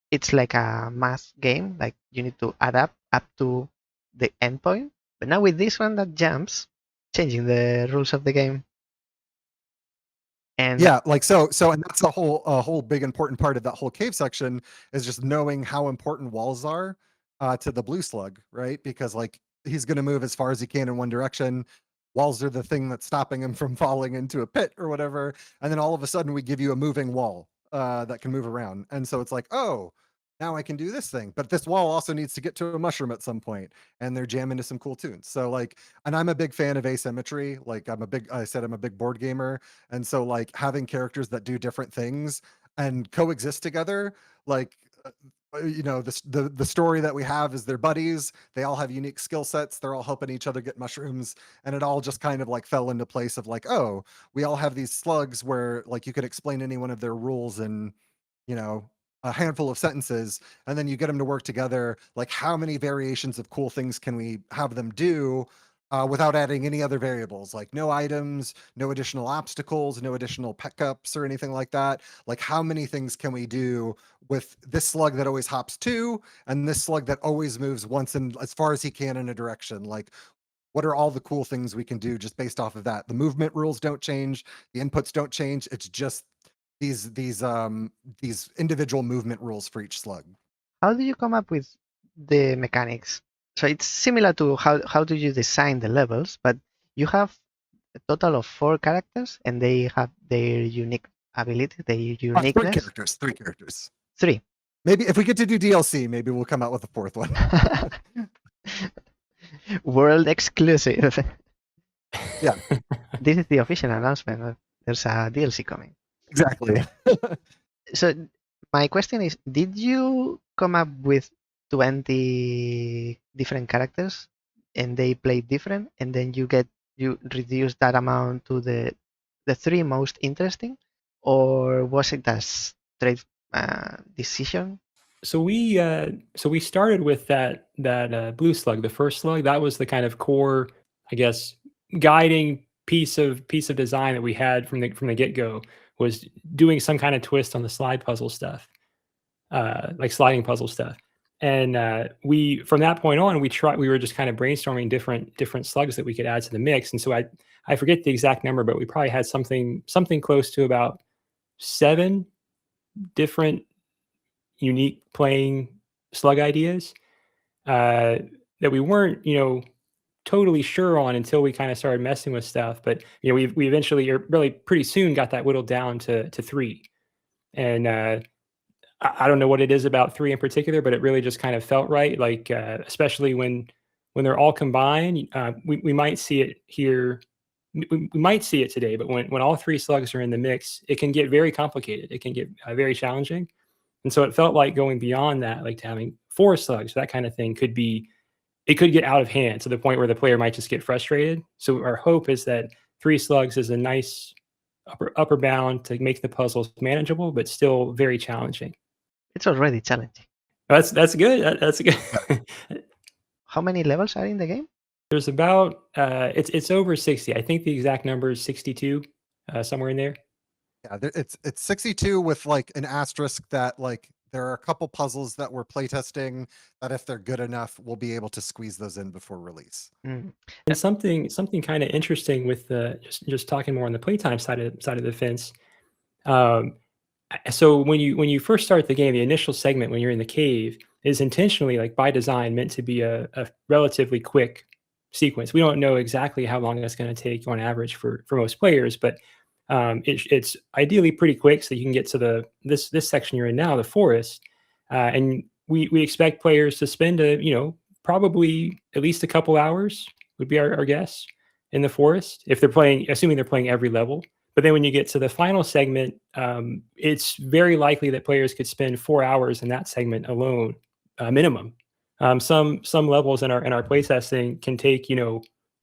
it's like a math game. Like you need to add up to the endpoint. But now with this one that jumps, changing the rules of the game. And Yeah, like so and that's the whole big important part of that whole cave section is just knowing how important walls are to the blue slug, right? Because like he's going to move as far as he can in one direction. Walls are the thing that's stopping him from falling into a pit or whatever, and then all of a sudden we give you a moving wall that can move around. And so it's like, "Oh, now I can do this thing." But this wall also needs to get to a mushroom at some point, and they're jamming to some cool tunes. So like, and I'm a big fan of asymmetry. Like I said I'm a big board gamer, and so like having characters that do different things and coexist together, like the story that we have is they're buddies. They all have unique skill sets. They're all helping each other get mushrooms, and it all just kind of like fell into place of like, oh, we all have these slugs where like you could explain any one of their rules in you know a handful of sentences, and then you get them to work together. Like, how many variations of cool things can we have them do without adding any other variables, like no items, no additional obstacles, no additional pickups or anything like that? Like, how many things can we do with this slug that always hops 2 and this slug that always moves once and as far as he can in a direction? Like, what are all the cool things we can do just based off of that? The movement rules don't change, the inputs don't change. It's just these individual movement rules for each slug. How do you come up with the mechanics? So it's similar to how do you design the levels, but you have a total of 4 characters and they have their unique ability, their uniqueness. Three characters. 3. Maybe if we get to do DLC, maybe we'll come out with a 4th one. World exclusive. Yeah. This is the official announcement. There's a DLC coming. Exactly. So my question is, did you come up with 20 different characters and they play different, and then you reduce that amount to the 3 most interesting, or was it a straight decision? So we started with that blue slug, the first slug. That was the kind of core, I guess, guiding piece of design that we had from the get go, was doing some kind of twist on the slide puzzle stuff, like sliding puzzle stuff. And we, from that point on, we were just kind of brainstorming different slugs that we could add to the mix. And so I forget the exact number, but we probably had something close to about 7 different unique playing slug ideas that we weren't, totally sure on until we kind of started messing with stuff. But we eventually, or really pretty soon, got that whittled down to 3. And I don't know what it is about 3 in particular, but it really just kind of felt right. Like especially when they're all combined, we might see it here. We might see it today, but when all 3 slugs are in the mix, it can get very complicated. It can get very challenging. And so it felt like going beyond that, like having 4 slugs, that kind of thing could get out of hand to the point where the player might just get frustrated. So our hope is that 3 slugs is a nice upper bound to make the puzzles manageable, but still very challenging. It's already challenging. That's good. That's good. How many levels are in the game? There's about it's over 60. I think the exact number is 62, somewhere in there. Yeah, it's 62 with like an asterisk that like there are a couple puzzles that we're playtesting that if they're good enough, we'll be able to squeeze those in before release. And something kind of interesting with the just talking more on the playtime side of the fence. So when you first start the game, the initial segment when you're in the cave is intentionally, like by design, meant to be a relatively quick sequence. We don't know exactly how long that's going to take on average for most players, but it's ideally pretty quick, so you can get to this section you're in now, the forest, and we expect players to spend probably at least a couple hours would be our guess in the forest if they're playing, assuming they're playing every level. But then when you get to the final segment, it's very likely that players could spend 4 hours in that segment alone, minimum. Some levels in our playtesting can take,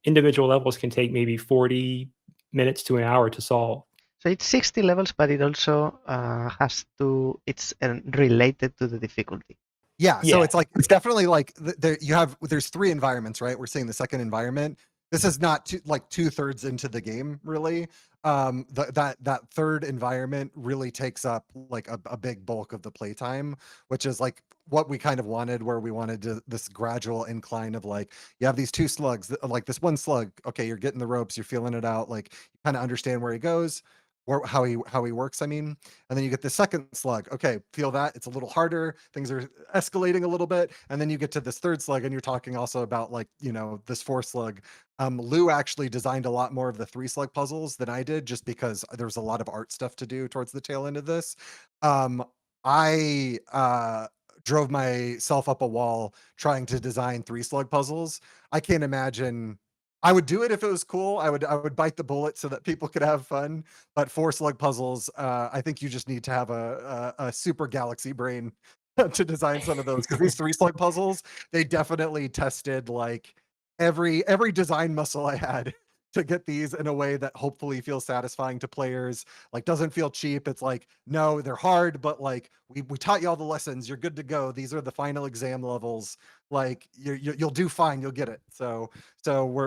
individual levels can take maybe 40 minutes to an hour to solve. So it's 60 levels, but it also it's related to the difficulty. Yeah, so it's definitely like there's 3 environments, right? We're seeing the second environment. This is not 2/3 into the game, really. That third environment really takes up like a big bulk of the playtime, which is like what we kind of wanted, where we wanted this gradual incline of like, you have these 2 slugs, like this one slug, okay, you're getting the ropes, you're feeling it out, like you kind of understand where he goes, or how he works, I mean. And then you get the second slug, okay, feel that, it's a little harder, things are escalating a little bit. And then you get to this third slug, and you're talking also about like, this 4 slug. Lou actually designed a lot more of the 3 slug puzzles than I did, just because there's a lot of art stuff to do towards the tail end of this. I drove myself up a wall trying to design 3 slug puzzles. I can't imagine. I would do it if it was cool. I would bite the bullet so that people could have fun. But 4 slug puzzles, I think you just need to have a super galaxy brain to design some of those, because these 3 slug puzzles, they definitely tested like every design muscle I had to get these in a way that hopefully feels satisfying to players, like doesn't feel cheap. It's like, no, they're hard, but like we taught you all the lessons, you're good to go, these are the final exam levels, like you'll do fine, you'll get it. So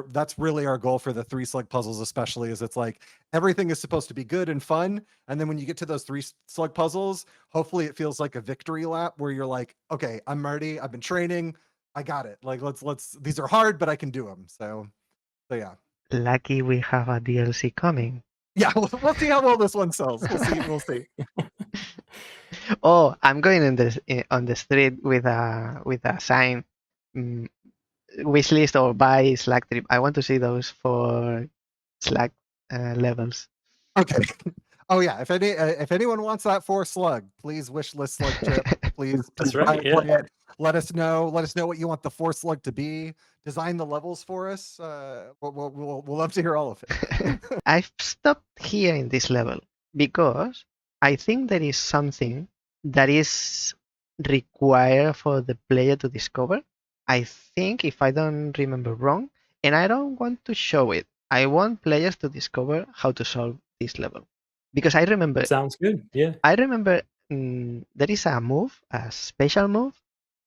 that's really our goal for the 3 slug puzzles, especially, is it's like everything is supposed to be good and fun, and then when you get to those 3 slug puzzles, hopefully it feels like a victory lap where you're like, okay, I'm ready, I've been training, I got it. Like let's these are hard, but I can do them. So yeah. Lucky we have a DLC coming. Yeah, we'll see how well this one sells. We'll see. We'll see. Oh, I'm going on the street with a sign, mm, wish list or buy Slugtrip. I want to see those for Slug levels. Okay. Oh yeah. If anyone wants that for Slug, please wish list Slugtrip. Please That's buy right. it, play Yeah. it. Let us know. Let us know what you want the four Slug to be. Design the levels for us. We'll love to hear all of it. I've stopped here in this level because I think there is something that is required for the player to discover. I think, if I don't remember wrong, and I don't want to show it. I want players to discover how to solve this level because Sounds good. Yeah. I remember there is a move, a special move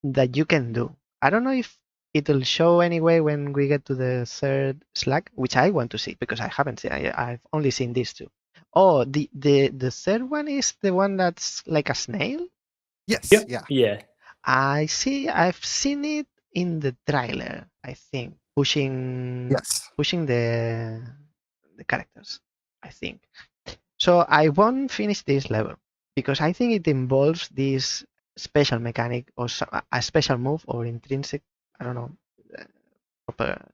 that you can do. I don't know if it'll show anyway when we get to the third slug, which I want to see because I haven't seen. I've only seen these two. Oh, the third one is the one that's like a snail. Yes. Yep. Yeah. Yeah. I see. I've seen it in the trailer. I think pushing Yes. the characters. I think. So I won't finish this level because I think it involves this special mechanic or a special move or intrinsic. I don't know proper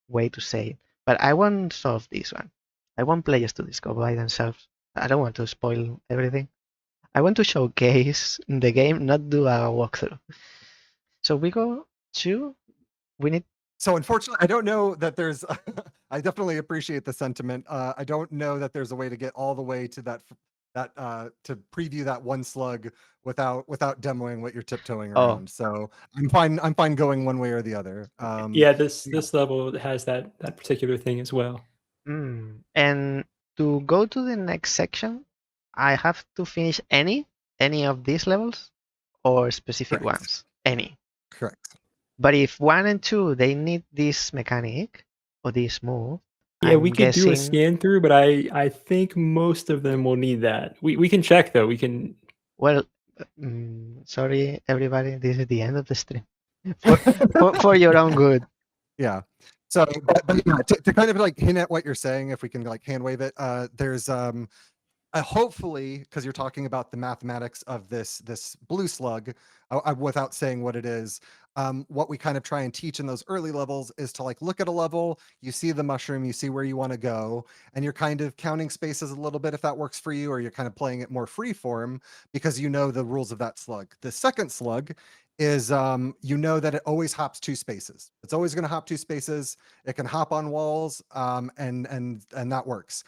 way to say it, but I won't solve this one. I want players to discover by themselves. I don't want to spoil everything. I want to showcase the game, not do a walkthrough. So we go to. We need. So unfortunately, I don't know that there's. I definitely appreciate the sentiment. I don't know that there's a way to get all the way to that to preview that one slug without demoing what you're tiptoeing Oh, around. So I'm fine. I'm fine going one way or the other. Yeah. This Yeah. level has that particular thing as well. And to go to the next section, I have to finish any of these levels or specific Correct. ones. Any. Correct. But if 1 and 2 they need this mechanic or this move, Yeah, I'm we could do a guessing. scan through, but I think most of them will need that. We can check though. We can. Well, sorry everybody, this is the end of the stream. For your own good. Yeah. So, but yeah, to kind of like hint at what you're saying, if we can like hand wave it, there's hopefully, because you're talking about the mathematics of this blue slug, without saying what it is, what we kind of try and teach in those early levels is to like look at a level, you see the mushroom, you see where you want to go, and you're kind of counting spaces a little bit if that works for you, or you're kind of playing it more free form because you know the rules of that slug. The second slug is you know that it always hops 2 spaces. It's always going to hop 2 spaces. It can hop on walls, and that works.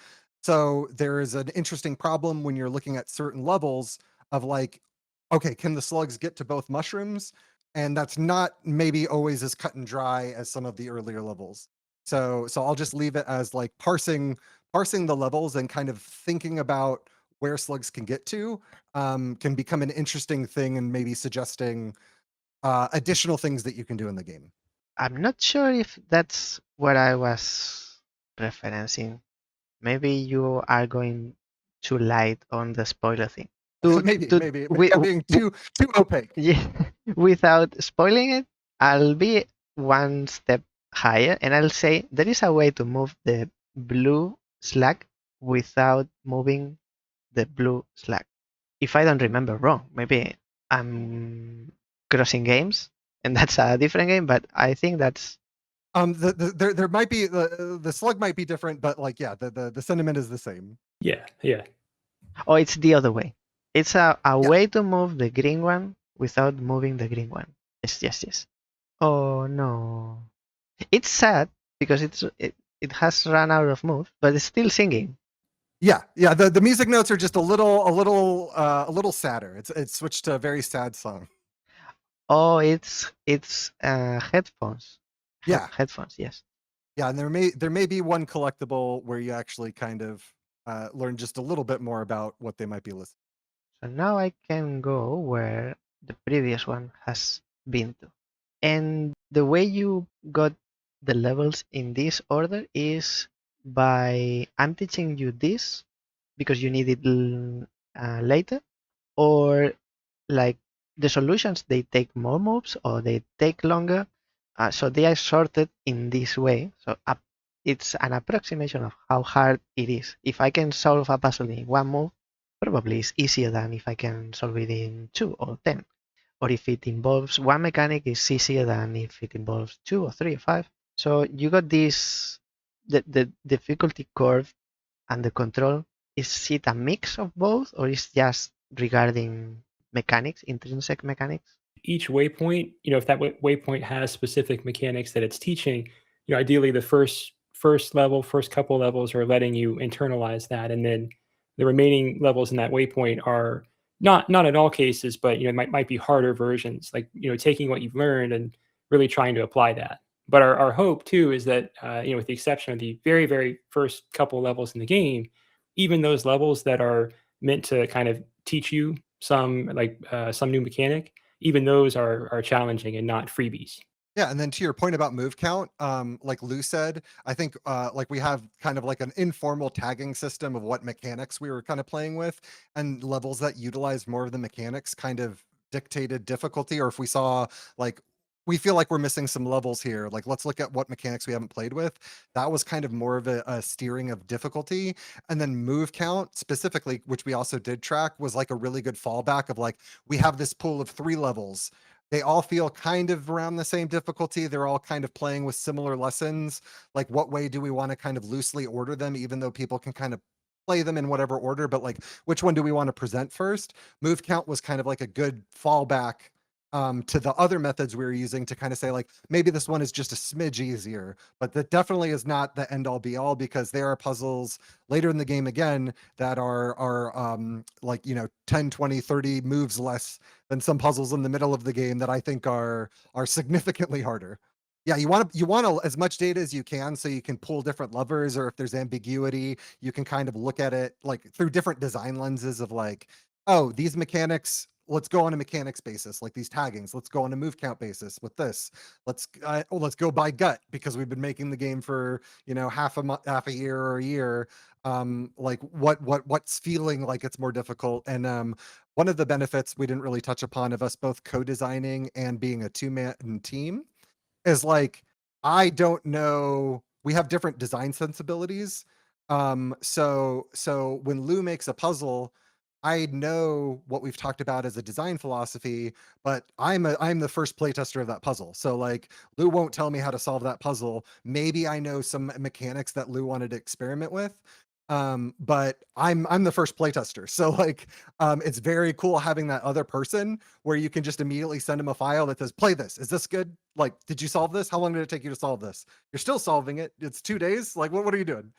So there is an interesting problem when you're looking at certain levels of like, okay, can the slugs get to both mushrooms? And that's not maybe always as cut and dry as some of the earlier levels. So I'll just leave it as like parsing the levels and kind of thinking about where slugs can get to can become an interesting thing and maybe suggesting additional things that you can do in the game. I'm not sure if that's what I was referencing. Maybe you are going too light on the spoiler thing. Maybe I'm being too opaque. Yeah, without spoiling it, I'll be one step higher and I'll say there is a way to move the blue slug without moving the blue slug. If I don't remember wrong, maybe I'm crossing games and that's a different game, but I think that's There might be the slug might be different, but like yeah, the sentiment is the same. Yeah. oh, it's the other way. It's a way to move the green one without moving the green one. Yes. Oh no. It's sad because it has run out of moves, but it's still singing. Yeah. The music notes are just a little sadder. It's switched to a very sad song. Oh, it's headphones. Yeah. Headphones. Yes. Yeah, and there may be one collectible where you actually kind of learn just a little bit more about what they might be listening. So now I can go where the previous one has been to. And the way you got the levels in this order is by I'm teaching you this because you need it later, or like the solutions they take more moves or they take longer, so they are sorted in this way. So it's an approximation of how hard it is. If I can solve a puzzle in one move, probably it's easier than if I can solve it in 2 or 10. Or if it involves one mechanic, it's easier than if it involves 2 or 3 or 5. So you got this, the difficulty curve and the control. Is it a mix of both, or is just regarding mechanics, intrinsic mechanics? Each waypoint, if that waypoint has specific mechanics that it's teaching, ideally the first level, first couple levels are letting you internalize that, and then the remaining levels in that waypoint are not in all cases, but might be harder versions, like taking what you've learned and really trying to apply that. But our hope too is that with the exception of the very very first couple levels in the game, even those levels that are meant to kind of teach you some new mechanic, even those are challenging and not freebies. Yeah, and then to your point about move count, like Lou said, I think like we have kind of like an informal tagging system of what mechanics we were kind of playing with, and levels that utilize more of the mechanics kind of dictated difficulty. Or if we saw like we feel like we're missing some levels here, like let's look at what mechanics we haven't played with. That was kind of more of a steering of difficulty. And then move count specifically, which we also did track, was like a really good fallback of like we have this pool of 3 levels. They all feel kind of around the same difficulty. They're all kind of playing with similar lessons. Like, what way do we want to kind of loosely order them, even though people can kind of play them in whatever order, but like, which one do we want to present first? Move count was kind of like a good fallback to the other methods we were using to kind of say like, maybe this one is just a smidge easier, but that definitely is not the end all be all, because there are puzzles later in the game again that are like 10 20 30 moves less than some puzzles in the middle of the game that I think are significantly harder. Yeah, you want as much data as you can so you can pull different levers, or if there's ambiguity, you can kind of look at it like through different design lenses of like, oh, these mechanics, let's go on a mechanics basis, like these taggings, let's go on a move count basis with this. Let's go by gut, because we've been making the game for half a year or a year. Like what's feeling like it's more difficult. And one of the benefits we didn't really touch upon of us both co-designing and being a 2-man team is like, I don't know, we have different design sensibilities. So when Lou makes a puzzle, I know what we've talked about as a design philosophy, but I'm the first playtester of that puzzle. So like Lou won't tell me how to solve that puzzle. Maybe I know some mechanics that Lou wanted to experiment with. But I'm the first playtester. So like it's very cool having that other person where you can just immediately send them a file that says, play this. Is this good? Like, did you solve this? How long did it take you to solve this? You're still solving it. It's 2 days. Like, what are you doing?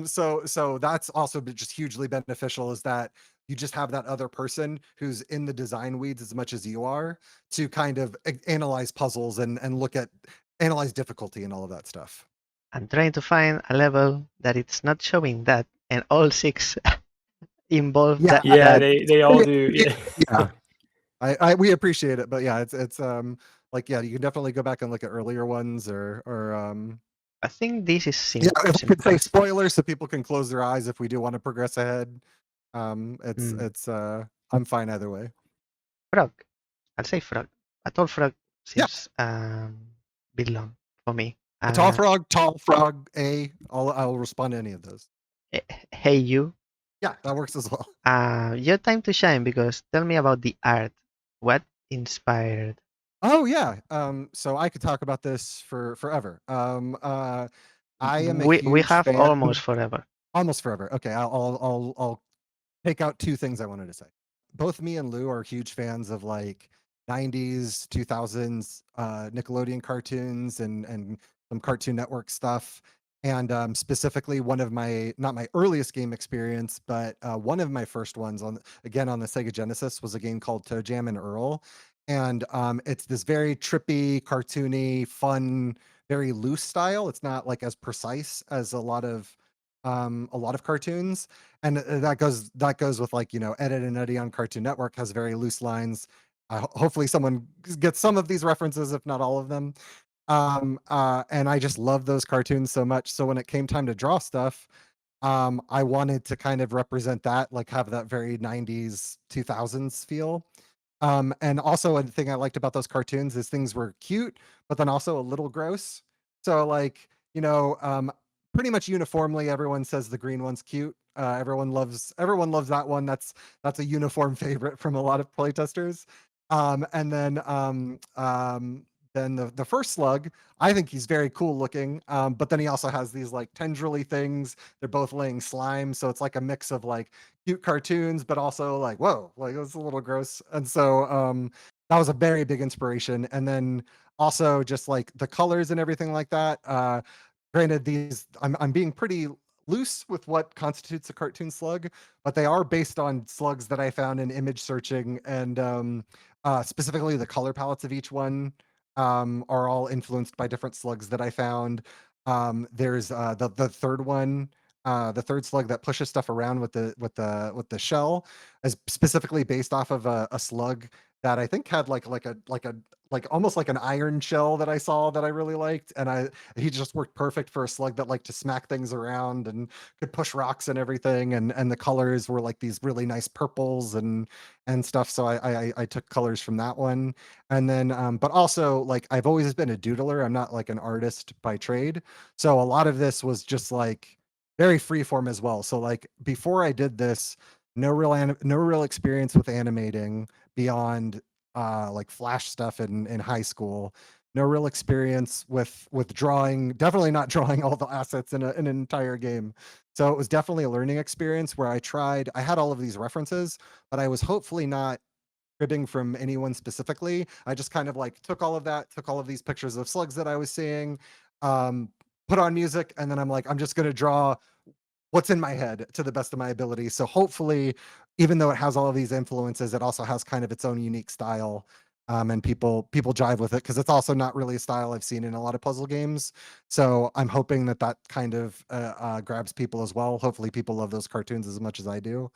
So that's also just hugely beneficial, is that you just have that other person who's in the design weeds as much as you are to kind of analyze puzzles and analyze difficulty and all of that stuff. I'm trying to find a level that it's not showing that, and all 6 involve Yeah, that. Yeah, that they all do. Yeah. Yeah. We appreciate it, but yeah, it's like, yeah, you can definitely go back and look at earlier ones or I think this is yeah, if I could say simple. spoilers so people can close their eyes if we do want to progress ahead. It's I'm fine either way. Frog. I'll say frog. Atallfrog Yeah. seems bit long for me. Atallfrog, tall frog, I'll respond to any of those. Hey you. Yeah, that works as well. Your time to shine, because tell me about the art. What inspired? Oh yeah. So I could talk about this for forever. I am a We huge have fan. almost forever. Almost forever. Okay, I'll take out 2 things I wanted to say. Both me and Lou are huge fans of like 90s, 2000s Nickelodeon cartoons and some Cartoon Network stuff. And specifically, one of my, not my earliest game experience, but one of my first ones on the Sega Genesis was a game called Toe Jam and Earl. And it's this very trippy, cartoony, fun, very loose style. It's not like as precise as a lot of cartoons, and that goes with like Ed, Edd and Eddy on Cartoon Network has very loose lines. Hopefully someone gets some of these references, if not all of them. And I just love those cartoons so much. So when it came time to draw stuff, I wanted to kind of represent that, like have that very 90s 2000s feel. And also a thing I liked about those cartoons is things were cute, but then also a little gross. So like pretty much uniformly, everyone says the green one's cute. Everyone loves that one. That's a uniform favorite from a lot of playtesters. And then the first slug, I think he's very cool looking. But then he also has these like tendrily things. They're both laying slime, so it's like a mix of like cute cartoons, but also like whoa, like it's a little gross. And so that was a very big inspiration. And then also just like the colors and everything like that. Granted, these I'm being pretty loose with what constitutes a cartoon slug, but they are based on slugs that I found in image searching, and specifically the color palettes of each one are all influenced by different slugs that I found. There's the third one. The third slug that pushes stuff around with the shell is specifically based off of a slug that I think had like almost like an iron shell that I saw that I really liked, and he just worked perfect for a slug that liked to smack things around and could push rocks and everything, and the colors were like these really nice purples and stuff. So I took colors from that one, and then but also like I've always been a doodler. I'm not like an artist by trade, so a lot of this was just like very freeform as well. So like before I did this, no real experience with animating beyond like Flash stuff in high school. No real experience with drawing. Definitely not drawing all the assets in an entire game. So it was definitely a learning experience where I had all of these references, but I was hopefully not cribbing from anyone specifically. I just kind of like took all of these pictures of slugs that I was seeing, put on music, and then I'm like, I'm just going to draw what's in my head to the best of my ability. So hopefully, even though it has all of these influences, it also has kind of its own unique style. And people jive with it because it's also not really a style I've seen in a lot of puzzle games. So I'm hoping that kind of grabs people as well. Hopefully people love those cartoons as much as I do.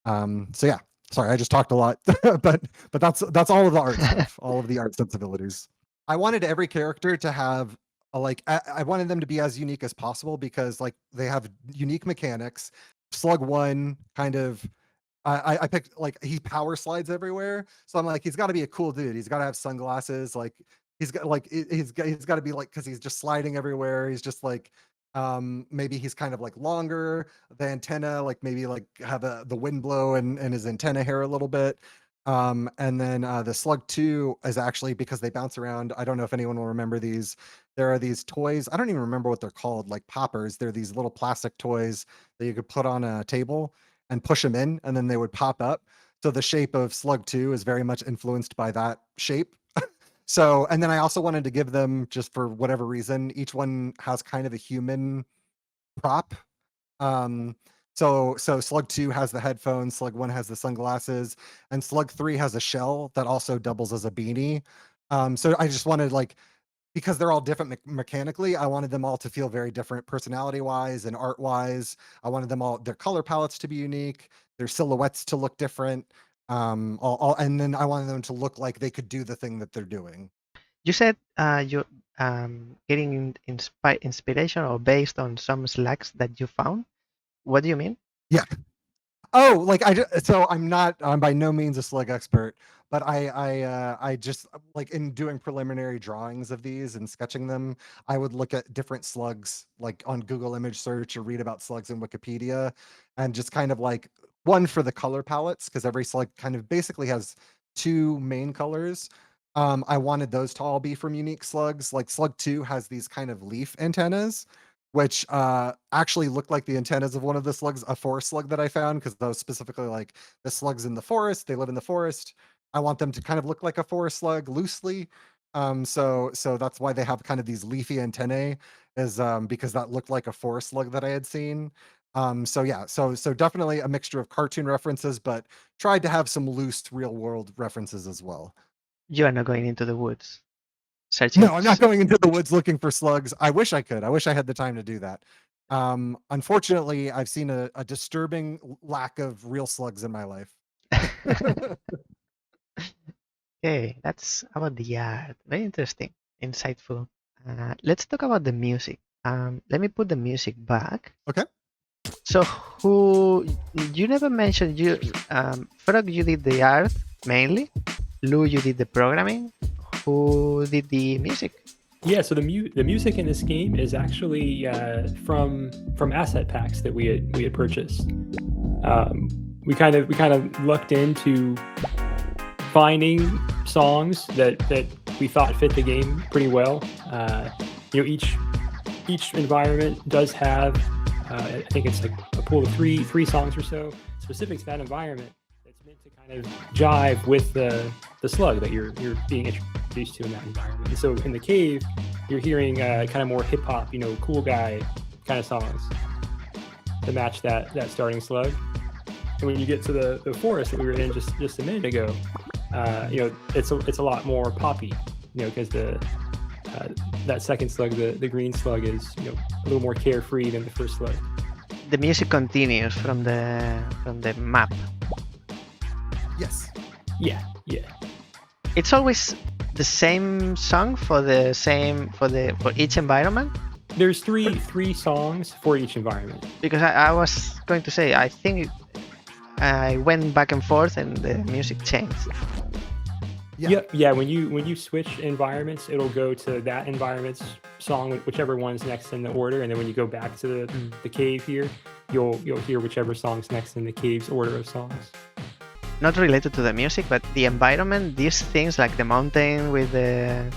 So yeah, sorry, I just talked a lot, but that's all of the art stuff, all of the art sensibilities. I wanted every character to have I wanted them to be as unique as possible because like they have unique mechanics. Slug one kind of I picked like he power slides everywhere, so I'm like he's got to be a cool dude. He's got to have sunglasses. Like he's got like he's got to be like because he's just sliding everywhere. He's just like maybe he's kind of like longer. The antenna like maybe like have the wind blow and his antenna hair a little bit. And then the slug 2 is actually because they bounce around. I don't know if anyone will remember these. There are these toys. I don't even remember what they're called, like poppers. They're these little plastic toys that you could put on a table and push them in, and then they would pop up. So the shape of slug 2 is very much influenced by that shape. So, and then I also wanted to give them, just for whatever reason, each one has kind of a human prop. So slug 2 has the headphones, slug 1 has the sunglasses, and slug 3 has a shell that also doubles as a beanie. So I just wanted like because they're all different mechanically, I wanted them all to feel very different personality wise and art wise. I wanted them all their color palettes to be unique, their silhouettes to look different. And then I wanted them to look like they could do the thing that they're doing. You said you're getting inspiration or based on some slugs that you found. What do you mean? Yeah. Oh, like I'm by no means a slug expert, but I just like in doing preliminary drawings of these and sketching them, I would look at different slugs like on Google image search or read about slugs in Wikipedia and just kind of like one for the color palettes because every slug kind of basically has two main colors. I wanted those to all be from unique slugs. Like slug 2 has these kind of leaf antennas which actually looked like the antennas of one of the slugs, a forest slug that I found, because those specifically like the slugs in the forest, they live in the forest. I want them to kind of look like a forest slug loosely. So that's why they have kind of these leafy antennae, is because that looked like a forest slug that I had seen. So yeah, so definitely a mixture of cartoon references, but tried to have some loose real world references as well. You are not going into the woods searching. No, I'm not going into the woods looking for slugs. I wish I could. I wish I had the time to do that. Unfortunately, I've seen a disturbing lack of real slugs in my life. Okay, that's about the art. Very interesting, insightful. Let's talk about the music. Let me put the music back. Okay. So, who you never mentioned? Frog, you did the art mainly. Lou, you did the programming. Who did the music? Yeah, so the music in this game is actually from asset packs that we had purchased. We kind of lucked into finding songs that we thought fit the game pretty well. Each environment does have I think it's like a pool of three songs or so specific to that environment that's meant to kind of jive with the slug that you're being introduced to in that environment. And so in the cave, you're hearing kind of more hip hop, cool guy kind of songs to match that starting slug. And when you get to the forest that we were in just a minute ago, it's a lot more poppy, because that second slug, the green slug, is a little more carefree than the first slug. The music continues from the map. Yes. Yeah. It's always the same song for each environment. There's three songs for each environment. Because I was going to say, I think I went back and forth and the music changed. Yeah. When you switch environments, it'll go to that environment's song, whichever one's next in the order, and then when you go back to the cave here, you'll hear whichever song's next in the cave's order of songs. Not related to the music, but the environment. These things like the mountain with the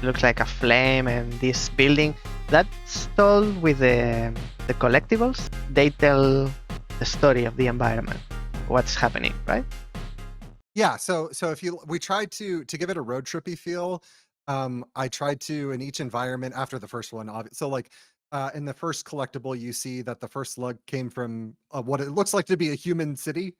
looks like a flame and this building, that's told with the collectibles. They tell the story of the environment, what's happening, right? Yeah, so if we tried to give it a road trippy feel. I tried to in each environment after the first one. So like in the first collectible, you see that the first slug came from what it looks like to be a human city.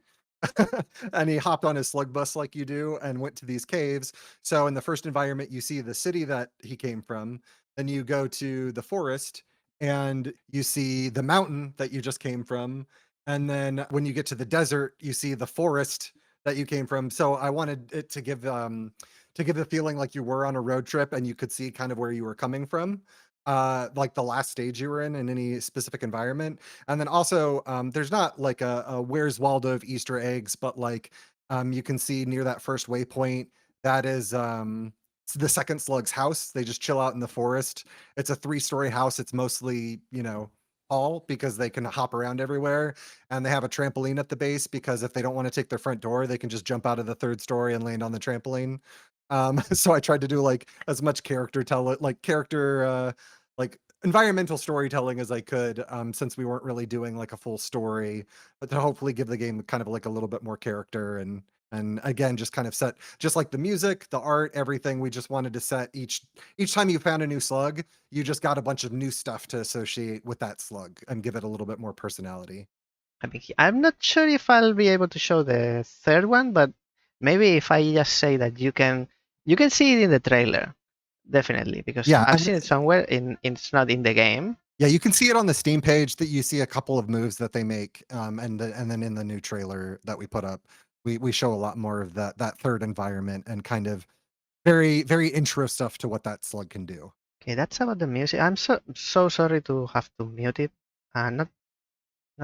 And he hopped on his slug bus like you do and went to these caves. So in the first environment, you see the city that he came from. Then you go to the forest and you see the mountain that you just came from. And then when you get to the desert, you see the forest that you came from. So I wanted it to give the feeling like you were on a road trip and you could see kind of where you were coming from, like the last stage you were in any specific environment. And then also there's not like a Where's Waldo of Easter eggs, but like you can see near that first waypoint, that is the second slug's house. They just chill out in the forest. It's a 3-story house. It's mostly tall because they can hop around everywhere, and they have a trampoline at the base because if they don't want to take their front door, they can just jump out of the 3rd story and land on the trampoline. So I tried to do like as much like environmental storytelling as I could, since we weren't really doing like a full story, but to hopefully give the game kind of like a little bit more character and again just kind of set, just like the music, the art, everything. We just wanted to set each time you found a new slug, you just got a bunch of new stuff to associate with that slug and give it a little bit more personality. I mean, I'm not sure if I'll be able to show the third one, but maybe if I just say that you can see it in the trailer, definitely, because Yeah, I've seen it somewhere. It's not in the game. Yeah, you can see it on the Steam page that you see a couple of moves that they make, and then in the new trailer that we put up, we show a lot more of that third environment and kind of very very intro stuff to what that slug can do. Okay, that's about the music. I'm so sorry to have to mute it. Not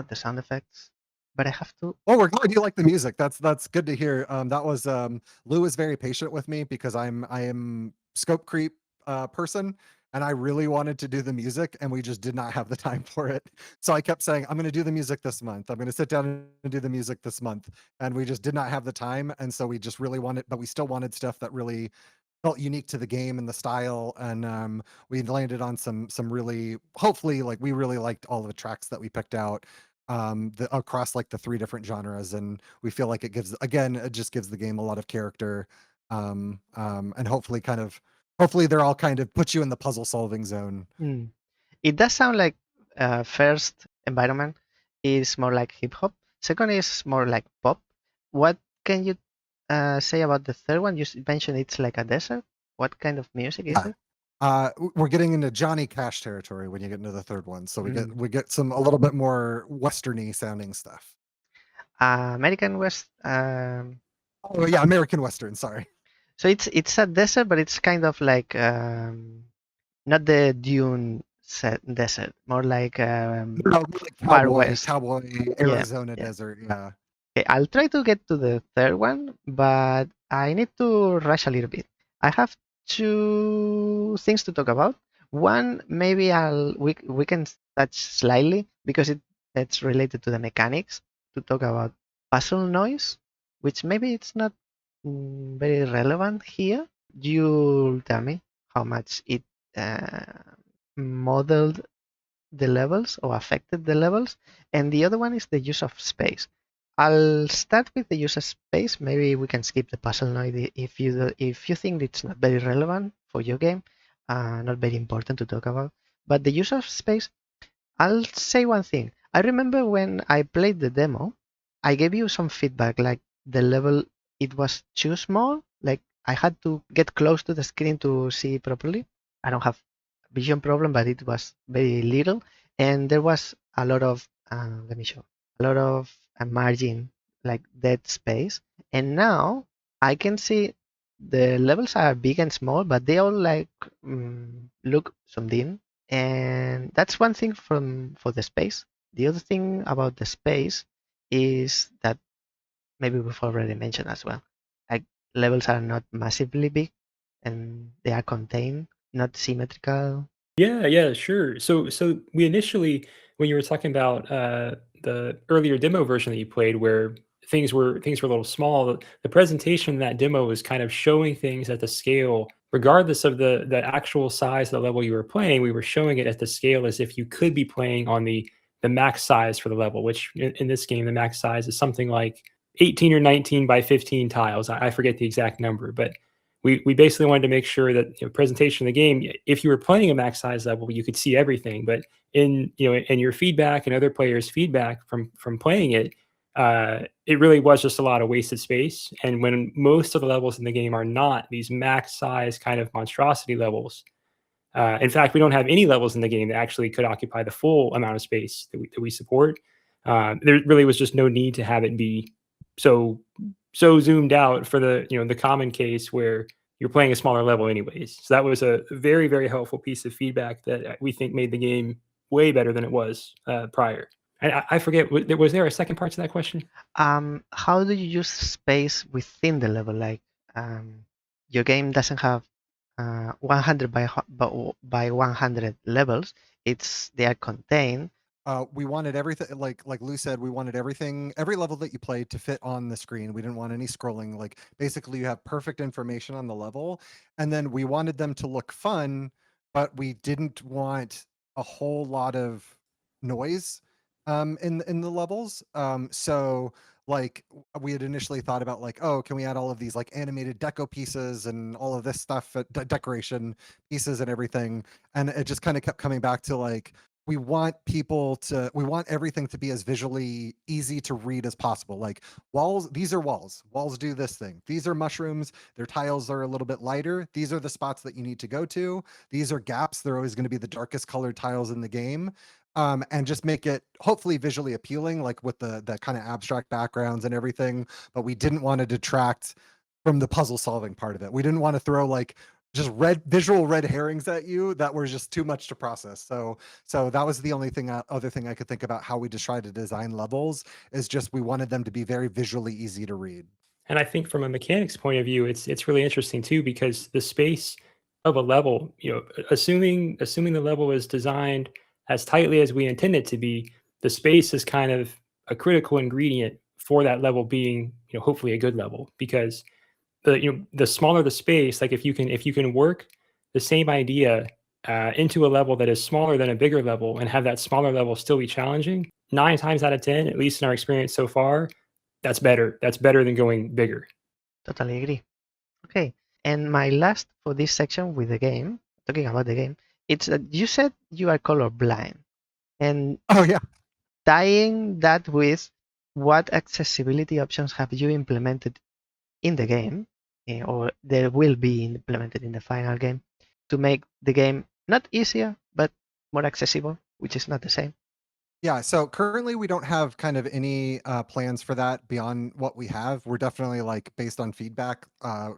the sound effects, but I have to. Well, we're glad you like the music. That's good to hear. That was Lou was very patient with me because I am scope creep person, and I really wanted to do the music, and we just did not have the time for it. So I kept saying, I'm going to do the music this month. I'm going to sit down and do the music this month, and we just did not have the time. And so we just really wanted, but we still wanted stuff that really felt unique to the game and the style. And we landed on some really, hopefully, like we really liked all the tracks that we picked out across like the 3 different genres, and we feel like it just gives the game a lot of character, and hopefully they're all kind of put you in the puzzle solving zone. It does sound like first environment is more like hip hop. Second is more like pop. What can you say about the third one? You mentioned it's like a desert. What kind of music is it? We're getting into Johnny Cash territory when you get into the third one, so we get some a little bit more westerny sounding stuff. American West. Oh yeah, American Western. Sorry. So it's a desert, but it's kind of like not the dune set desert, more like Like far west, cowboy Arizona desert. Yeah. Okay, I'll try to get to the third one, but I need to rush a little bit. I have two things to talk about. One, maybe we can touch slightly because it's related to the mechanics, to talk about puzzle noise, which maybe it's not very relevant here. You tell me how much it modeled the levels or affected the levels. And the other one is the use of space. I'll start with the use of space. Maybe we can skip the puzzle noise if you think it's not very relevant for your game, not very important to talk about. But the use of space, I'll say one thing. I remember when I played the demo, I gave you some feedback, like the level, it was too small. Like I had to get close to the screen to see properly. I don't have vision problem, but it was very little, and there was a lot of let me show, a lot of margin, like dead space. And now I can see the levels are big and small, but they all like look zoomed in, and that's one thing for the space. The other thing about the space is that maybe we've already mentioned as well. Like levels are not massively big and they are contained, not symmetrical. Yeah, sure. So we initially, when you were talking about the earlier demo version that you played, where things were a little small, the presentation in that demo was kind of showing things at the scale, regardless of the actual size of the level you were playing. We were showing it at the scale as if you could be playing on the max size for the level, which in this game the max size is something like 18 or 19 by 15 tiles. I forget the exact number, but we basically wanted to make sure that presentation of the game, if you were playing a max size level, you could see everything. But in your feedback and other players' feedback from playing it, it really was just a lot of wasted space. And when most of the levels in the game are not these max size kind of monstrosity levels, in fact, we don't have any levels in the game that actually could occupy the full amount of space that we support. There really was just no need to have it be so zoomed out for the common case where you're playing a smaller level anyways. So that was a very, very helpful piece of feedback that we think made the game way better than it was prior. And I forget, was there a second part to that question? How do you use space within the level? Like your game doesn't have 100 by 100 levels. They are contained. We wanted everything, like Lou said, we wanted everything, every level that you played to fit on the screen. We didn't want any scrolling. Like basically, you have perfect information on the level, and then we wanted them to look fun, but we didn't want a whole lot of noise in the levels. So like we had initially thought about like, oh, can we add all of these like animated deco pieces and all of this stuff, decoration pieces and everything, and it just kind of kept coming back to like, we want everything to be as visually easy to read as possible. Like walls, these are walls do this thing. These are mushrooms, their tiles are a little bit lighter. These are the spots that you need to go to. These are gaps, they're always going to be the darkest colored tiles in the game. And just make it hopefully visually appealing, like with the kind of abstract backgrounds and everything. But we didn't want to detract from the puzzle solving part of it. We didn't want to throw like just visual red herrings at you that were just too much to process. So that was the only other thing I could think about how we just tried to design levels, is just we wanted them to be very visually easy to read. And I think from a mechanics point of view, it's really interesting too, because the space of a level, assuming the level is designed as tightly as we intend it to be, the space is kind of a critical ingredient for that level being, hopefully a good level. Because the smaller the space, like if you can work the same idea into a level that is smaller than a bigger level and have that smaller level still be challenging, 9 times out of 10, at least in our experience so far, that's better. That's better than going bigger. Totally agree. Okay, and my last for this section with the game, talking about the game, it's that you said you are colorblind, and Oh yeah. tying that with what accessibility options have you implemented in the game, or there will be implemented in the final game, to make the game not easier but more accessible, which is not the same. Yeah, so currently we don't have kind of any plans for that beyond what we have. We're definitely like based on feedback,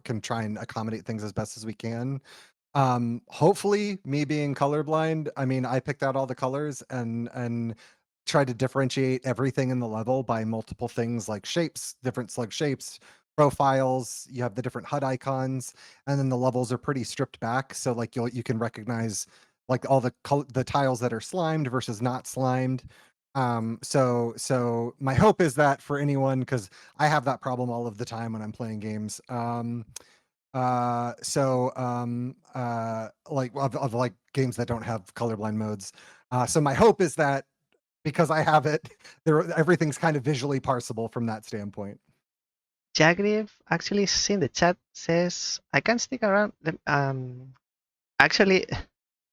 can try and accommodate things as best as we can. Hopefully, me being colorblind, I mean, I picked out all the colors and tried to differentiate everything in the level by multiple things like shapes, different slug shapes profiles, you have the different HUD icons, and then the levels are pretty stripped back. So like you can recognize like all the tiles that are slimed versus not slimed. So my hope is that for anyone, because I have that problem all of the time when I'm playing games. Like of like games that don't have colorblind modes. So my hope is that because I have it, everything's kind of visually parsable from that standpoint. Jagriv actually in the chat says, I can stick around. Actually,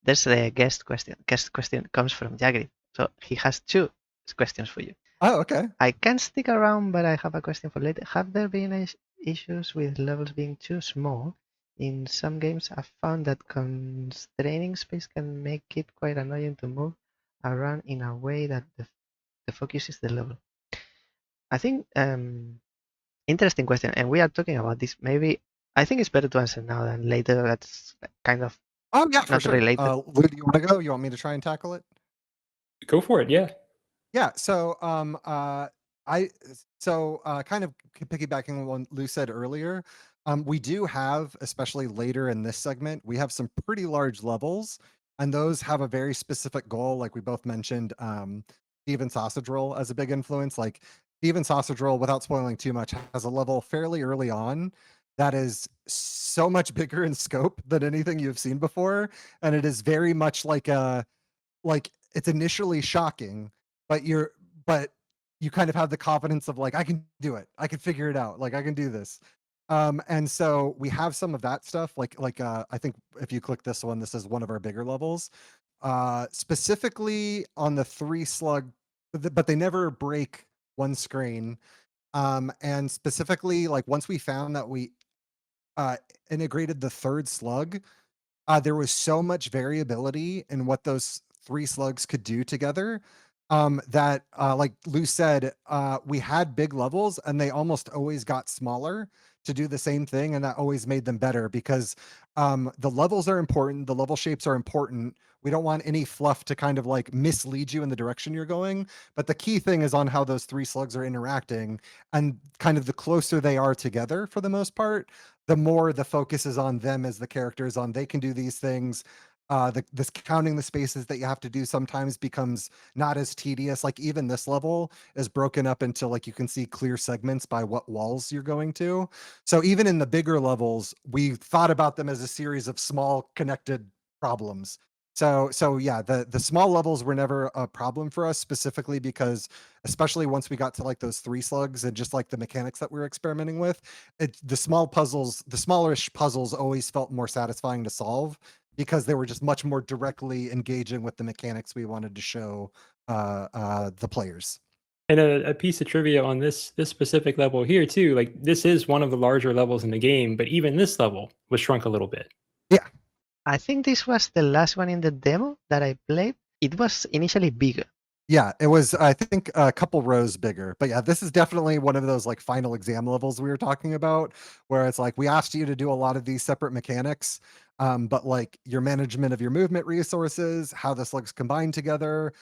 there's the guest question. Guest question comes from Jagriv. So he has two questions for you. Oh, okay. I can stick around, but I have a question for later. Have there been issues with levels being too small? In some games, I've found that constraining space can make it quite annoying to move around in a way that the focus is the level. I think interesting question, and we are talking about this. Maybe I think it's better to answer now than later. That's kind of Yeah, for not sure. related. Lou, do you want to go? You want me to try and tackle it? Go for it. Yeah. Yeah. So kind of piggybacking on what Lou said earlier, we do have, especially later in this segment, we have some pretty large levels, and those have a very specific goal. Like we both mentioned, Steven Sausage Roll as a big influence. Like Steven Sausage Roll, without spoiling too much, has a level fairly early on that is so much bigger in scope than anything you've seen before, and it is very much like it's initially shocking, but you kind of have the confidence of like, I can do it, I can figure it out, like I can do this. And so we have some of that stuff, like I think if you click this one, this is one of our bigger levels, specifically on the 3 slug, but they never break one screen. And specifically, like once we found that we integrated the 3rd slug, there was so much variability in what those 3 slugs could do together, that, like Lou said, we had big levels and they almost always got smaller to do the same thing, and that always made them better because the levels are important, the level shapes are important. We don't want any fluff to kind of like mislead you in the direction you're going, but the key thing is on how those 3 slugs are interacting, and kind of the closer they are together for the most part, the more the focus is on them as the characters, on they can do these things. This counting the spaces that you have to do sometimes becomes not as tedious. Like even this level is broken up into like you can see clear segments by what walls you're going to. So even in the bigger levels, we thought about them as a series of small connected problems. So yeah, the small levels were never a problem for us, specifically because especially once we got to like those 3 slugs and just like the mechanics that we were experimenting with, the smallerish puzzles always felt more satisfying to solve because they were just much more directly engaging with the mechanics we wanted to show the players. And a piece of trivia on this specific level here too, like this is one of the larger levels in the game, but even this level was shrunk a little bit. Yeah. I think this was the last one in the demo that I played. It was initially bigger. Yeah, it was, I think, a couple rows bigger. But yeah, this is definitely one of those like final exam levels we were talking about, where it's like we asked you to do a lot of these separate mechanics, but like your management of your movement resources, how the slugs combine together,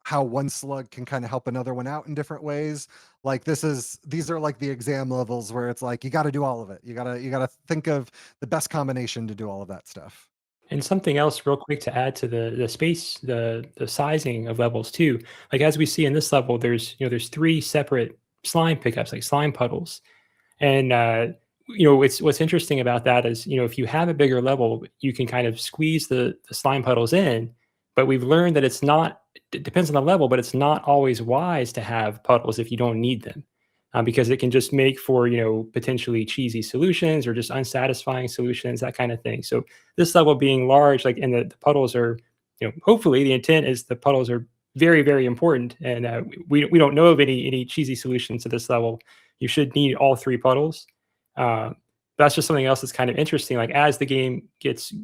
how one slug can kind of help another one out in different ways. Like these are like the exam levels where it's like you got to do all of it. You gotta think of the best combination to do all of that stuff. And something else real quick to add to the space, the sizing of levels too. Like as we see in this level, there's 3 separate slime pickups, like slime puddles. And what's interesting about that is, if you have a bigger level, you can kind of squeeze the slime puddles in, but we've learned that it depends on the level, but it's not always wise to have puddles if you don't need them. Because it can just make for potentially cheesy solutions or just unsatisfying solutions, that kind of thing. So this level being large, like, and the puddles are, hopefully the intent is the puddles are very, very important, and we don't know of any cheesy solutions to this level. You should need all 3 puddles. That's just something else that's kind of interesting. Like as the game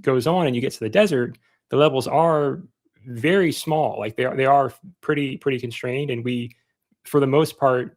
goes on and you get to the desert, the levels are very small. Like they are pretty constrained, and we, for the most part,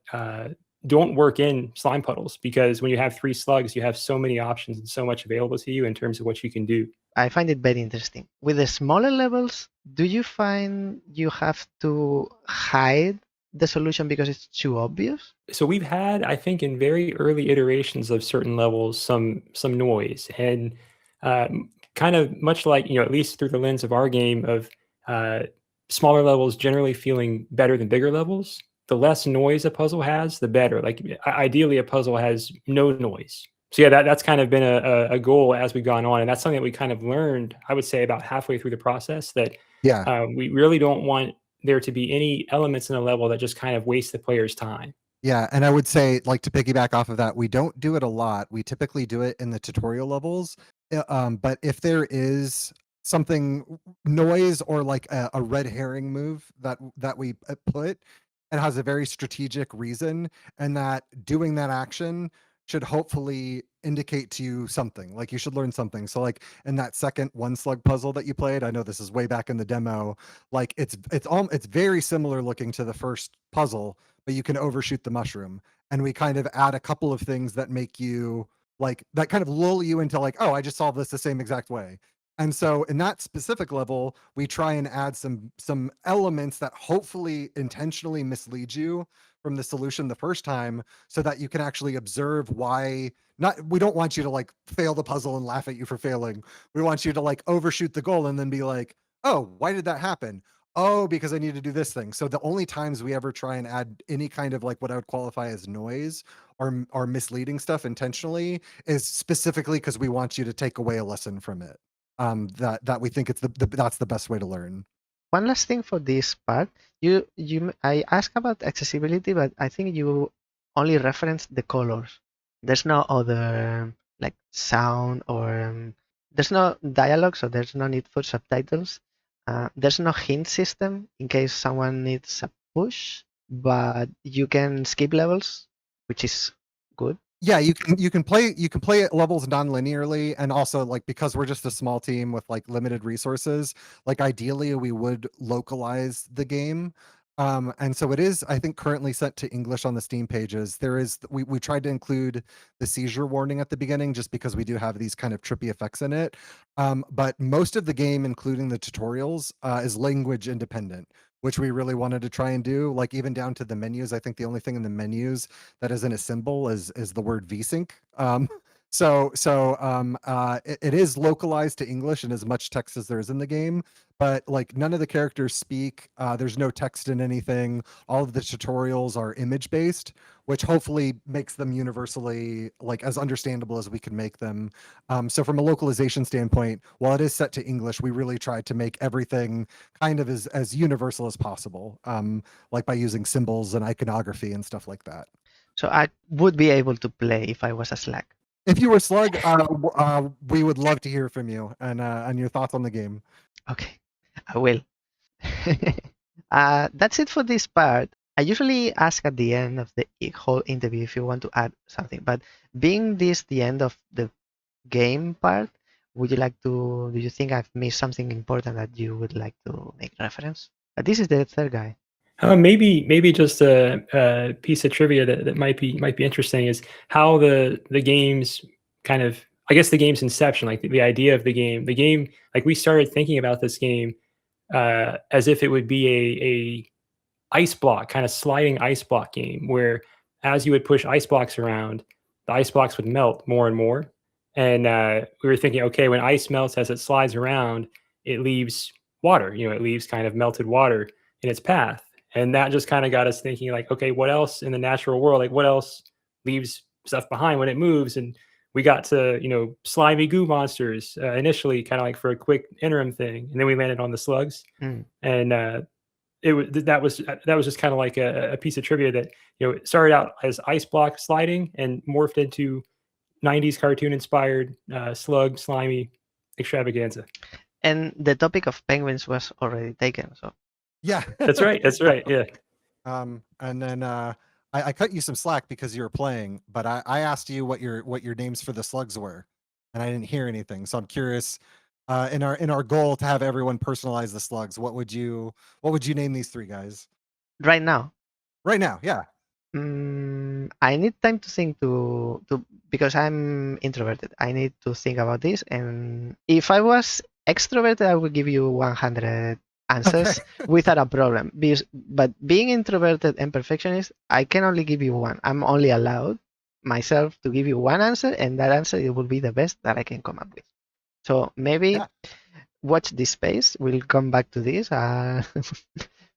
don't work in slime puddles because when you have 3 slugs, you have so many options and so much available to you in terms of what you can do. I find it very interesting. With the smaller levels, do you find you have to hide the solution because it's too obvious? So we've had, I think, in very early iterations of certain levels, some noise, and kind of much like, at least through the lens of our game of uh, smaller levels generally feeling better than bigger levels. The less noise a puzzle has, the better. Like ideally, a puzzle has no noise. So yeah, that's kind of been a goal as we've gone on, and that's something that we kind of learned. I would say about halfway through the process that Yeah. we really don't want there to be any elements in a level that just kind of waste the player's time. Yeah, and I would say, like, to piggyback off of that, we don't do it a lot. We typically do it in the tutorial levels. But if there is something noise or like a red herring move that we put and has a very strategic reason, and that doing that action should hopefully indicate to you something. Like you should learn something. So like in that second one slug puzzle that you played, I know this is way back in the demo. Like it's very similar looking to the first puzzle, but you can overshoot the mushroom. And we kind of add a couple of things that make you like that kind of lull you into like, oh, I just solved this the same exact way. And so in that specific level, we try and add some elements that hopefully intentionally mislead you from the solution the first time so that you can actually observe why not we don't want you to like fail the puzzle and laugh at you for failing. We want you to like overshoot the goal and then be like, oh, why did that happen? Oh, because I need to do this thing. So the only times we ever try and add any kind of like what I would qualify as noise or misleading stuff intentionally is specifically because we want you to take away a lesson from it. That we think it's that's the best way to learn. One last thing for this part, I asked about accessibility, but I think you only referenced the colors. There's no other like sound or there's no dialogue, so there's no need for subtitles. There's no hint system in case someone needs a push, but you can skip levels, which is good. Yeah, you can play levels non-linearly, and also like because we're just a small team with like limited resources, like ideally we would localize the game. And so it is, I think, currently set to English on the Steam pages. There is we tried to include the seizure warning at the beginning just because we do have these kind of trippy effects in it. But most of the game, including the tutorials, is language independent, which we really wanted to try and do. Like even down to the menus, I think the only thing in the menus that isn't a symbol is the word vsync. It is localized to English and as much text as there is in the game, but like none of the characters speak. There's no text in anything. All of the tutorials are image based, which hopefully makes them universally like as understandable as we can make them. So from a localization standpoint, while it is set to English, we really tried to make everything kind of as universal as possible, like by using symbols and iconography and stuff like that. So I would be able to play if I was a Slug. If you were Slug, we would love to hear from you and your thoughts on the game. Okay, I will. That's it for this part. I usually ask at the end of the whole interview if you want to add something, but being this the end of the game part, do you think I've missed something important that you would like to make reference? This is the third guy. Maybe just a piece of trivia that might be interesting is how the game's kind of, I guess, the game's inception, like the idea of the game. The game, like we started thinking about this game as if it would be a ice block, kind of sliding ice block game, where as you would push ice blocks around, the ice blocks would melt more and more. And we were thinking, okay, when ice melts as it slides around, it leaves water. It leaves kind of melted water in its path. And that just kind of got us thinking, like, okay, what else in the natural world? Like, what else leaves stuff behind when it moves? And we got to, slimy goo monsters initially, kind of like for a quick interim thing, and then we landed on the slugs. And that was just kind of like a piece of trivia that it started out as ice block sliding and morphed into 90s cartoon inspired slug slimy extravaganza. And the topic of penguins was already taken, so yeah, that's right. Yeah. And then I cut you some slack because you were playing, but I asked you what your names for the slugs were, and I didn't hear anything. So I'm curious. In our goal to have everyone personalize the slugs, what would you name these three guys? Right now, yeah. I need time to think because I'm introverted. I need to think about this, and if I was extroverted, I would give you 100 answers without a problem. But being introverted and perfectionist, I can only give you one. I'm only allowed myself to give you one answer, and that answer it will be the best that I can come up with. So maybe watch this space. We'll come back to this.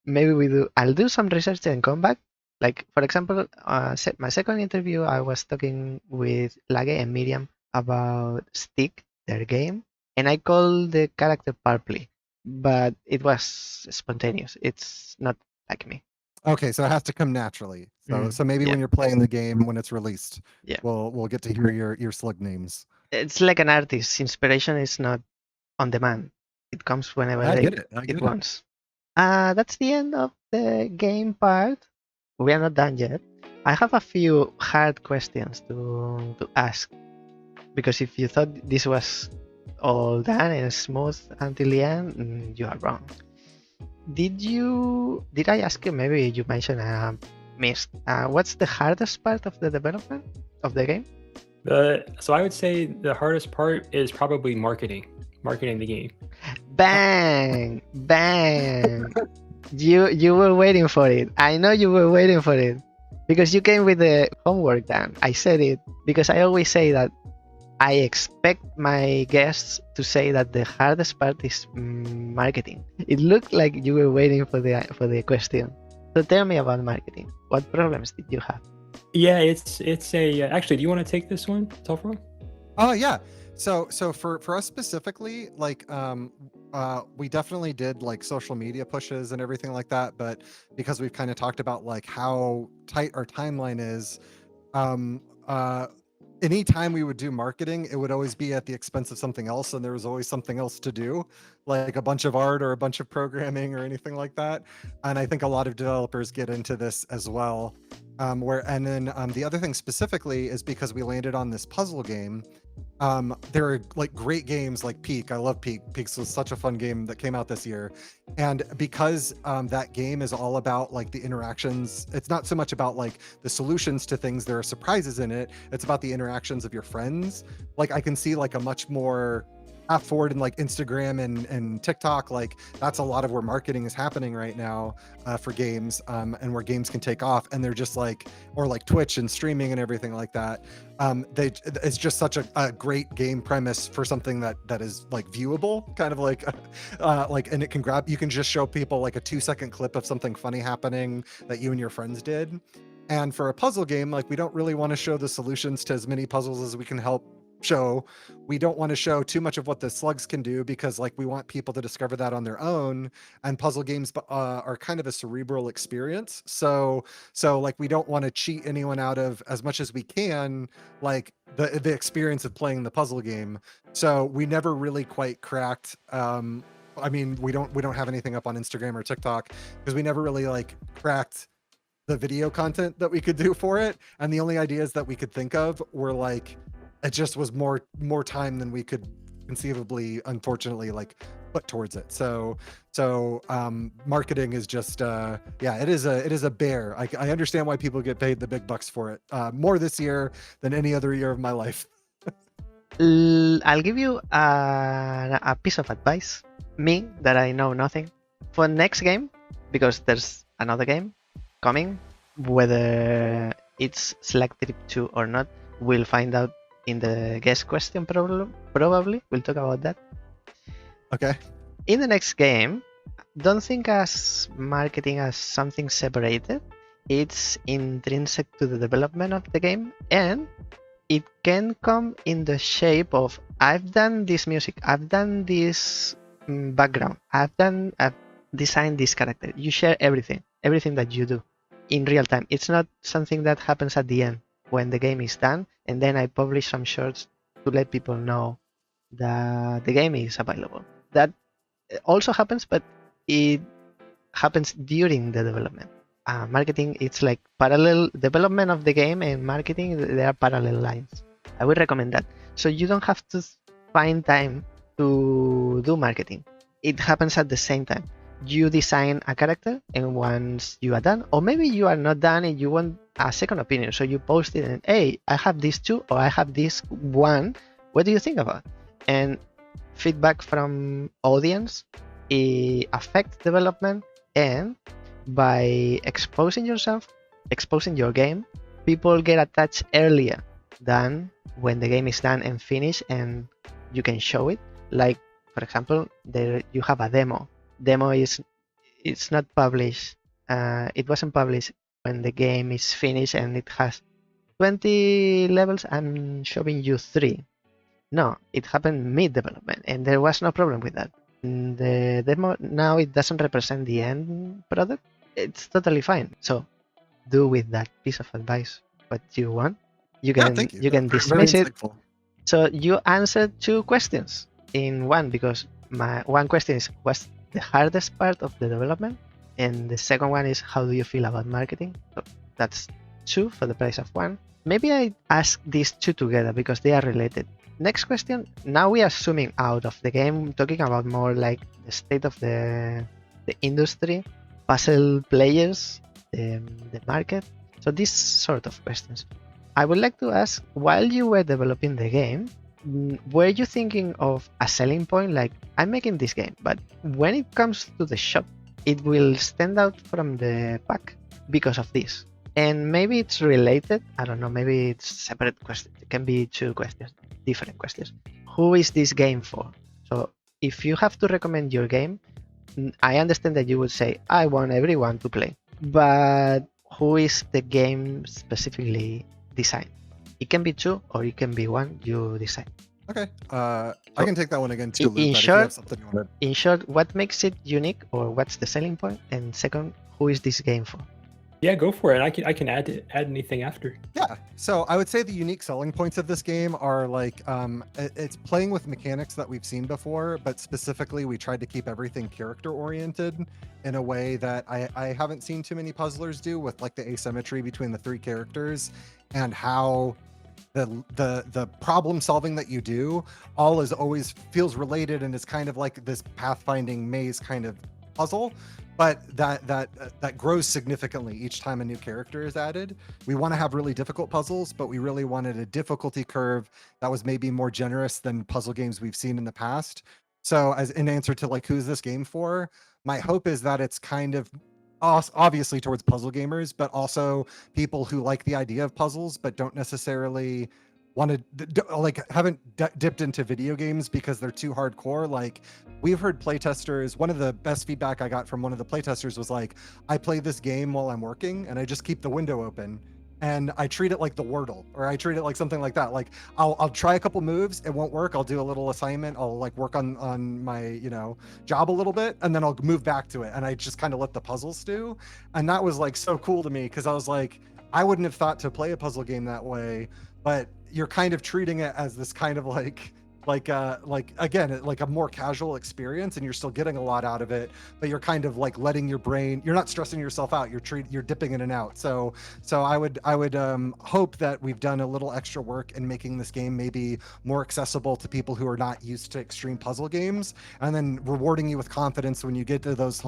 Maybe I'll do some research and come back. Like, for example, my second interview, I was talking with Lage and Miriam about Stick, their game, and I called the character Purpley, but it was spontaneous. It's not like me. Okay, so it has to come naturally. So maybe when you're playing the game, when it's released, we'll get to hear your slug names. It's like an artist. Inspiration is not on demand. It comes whenever it wants. That's the end of the game part. We are not done yet. I have a few hard questions to ask, because if you thought this was all done and smooth until the end, you are wrong. Did I ask you? Maybe you mentioned I missed. What's the hardest part of the development of the game? So I would say the hardest part is probably marketing the game. Bang! You were waiting for it. I know you were waiting for it, because you came with the homework done. I said it because I always say that I expect my guests to say that the hardest part is marketing. It looked like you were waiting for the question. So tell me about marketing. What problems did you have? Yeah, it's a actually. Do you want to take this one, atallfrog? Oh yeah. So for us specifically, like we definitely did like social media pushes and everything like that, but because we've kind of talked about like how tight our timeline is, anytime we would do marketing, it would always be at the expense of something else, and there was always something else to do, like a bunch of art or a bunch of programming or anything like that. And I think a lot of developers get into this as well. The other thing specifically is because we landed on this puzzle game. There are like great games like Peak. I love Peak. Peak was such a fun game that came out this year. And because that game is all about like the interactions, it's not so much about like the solutions to things, there are surprises in it. It's about the interactions of your friends. Like I can see like a much more path forward in like Instagram and TikTok. Like that's a lot of where marketing is happening right now for games, and where games can take off. And they're just like, or like Twitch and streaming and everything like that. It's just such a great game premise for something that is like viewable, kind of like and it can you can just show people like a 2-second clip of something funny happening that you and your friends did. And for a puzzle game, like we don't really want to show the solutions to as many puzzles as we can help show. We don't want to show too much of what the slugs can do, because like we want people to discover that on their own, and puzzle games are kind of a cerebral experience, so like we don't want to cheat anyone out of, as much as we can, like the experience of playing the puzzle game. So we never really quite cracked, I mean, we don't have anything up on Instagram or TikTok because we never really like cracked the video content that we could do for it, and the only ideas that we could think of were like, it just was more time than we could conceivably, unfortunately, like put towards it. So marketing is just it is a bear. I understand why people get paid the big bucks for it, more this year than any other year of my life. I'll give you a piece of advice, me, that I know nothing. For next game, because there's another game coming, whether it's Slugtrip 2 or not, we'll find out in the guest question, probably. We'll talk about that. Okay. In the next game, don't think as marketing as something separated. It's intrinsic to the development of the game, and it can come in the shape of, I've done this music, I've done this background, I've designed this character. You share everything that you do in real time. It's not something that happens at the end when the game is done, and then I publish some shorts to let people know that the game is available. That also happens, but it happens during the development. Marketing, it's like parallel development of the game and marketing, there are parallel lines. I would recommend that. So you don't have to find time to do marketing. It happens at the same time. You design a character, and once you are done, or maybe you are not done and you want a second opinion, so you post it and, hey, I have this too, or I have this one, what do you think about? And feedback from audience affect development, and by exposing your game, people get attached earlier than when the game is done and finished and you can show it. Like, for example, there you have a demo. It's not published. It wasn't published when the game is finished and it has 20 levels. I'm showing you 3. No, it happened mid-development, and there was no problem with that. The demo now, it doesn't represent the end product. It's totally fine. So do with that piece of advice what you want. You can thank you. you can Very dismiss it. insightful. So you answered 2 questions in one, because my one question is, what's the hardest part of the development, and the second one is, how do you feel about marketing? So that's 2 for the price of 1. Maybe I ask these 2 together because they are related. Next question. Now we are zooming out of the game, talking about more like the state of the industry, puzzle players, the market. So these sort of questions. I would like to ask, while you were developing the game, were you thinking of a selling point, like, I'm making this game, but when it comes to the shop, it will stand out from the pack because of this? And maybe it's related, I don't know, maybe it's separate questions. It can be 2 questions, different questions. Who is this game for? So if you have to recommend your game, I understand that you would say, I want everyone to play, but who is the game specifically designed? It can be 2 or it can be 1, you decide. Okay. I can take that one again too, Luke, in but if you short- have something you wanna- In short, what makes it unique, or what's the selling point? And second, who is this game for? Yeah, go for it. I can add anything after. Yeah, so I would say the unique selling points of this game are like it's playing with mechanics that we've seen before, but specifically we tried to keep everything character oriented in a way that I haven't seen too many puzzlers do, with like the asymmetry between the 3 characters and how the problem solving that you do all is always feels related, and it's kind of like this pathfinding maze kind of puzzle, but that grows significantly each time a new character is added. We want to have really difficult puzzles, but we really wanted a difficulty curve that was maybe more generous than puzzle games we've seen in the past. So as an answer to like, who's this game for, my hope is that it's kind of obviously towards puzzle gamers, but also people who like the idea of puzzles but don't necessarily want to like haven't dipped into video games because they're too hardcore. Like, we've heard playtesters, one of the best feedback I got from one of the playtesters was like, I play this game while I'm working and I just keep the window open and I treat it like the Wordle, or I treat it like something like that. Like, I'll try a couple moves, it won't work, I'll do a little assignment, I'll like work on my job a little bit, and then I'll move back to it, and I just kind of let the puzzles do. And that was like so cool to me, because I was like, I wouldn't have thought to play a puzzle game that way, but you're kind of treating it as this kind of like again, like a more casual experience, and you're still getting a lot out of it, but you're kind of like letting your brain, you're not stressing yourself out, you're dipping in and out. So I would hope that we've done a little extra work in making this game maybe more accessible to people who are not used to extreme puzzle games, and then rewarding you with confidence when you get to those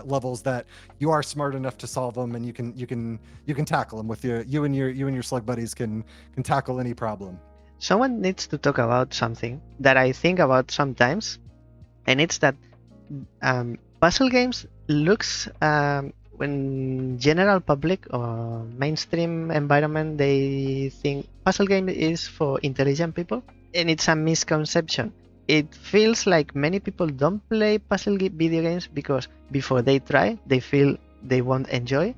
levels that you are smart enough to solve them, and you can tackle them with you and your slug buddies can tackle any problem. Someone needs to talk about something that I think about sometimes, and it's that puzzle games looks, when general public or mainstream environment, they think puzzle game is for intelligent people, and it's a misconception. It feels like many people don't play puzzle video games because before they try, they feel they won't enjoy,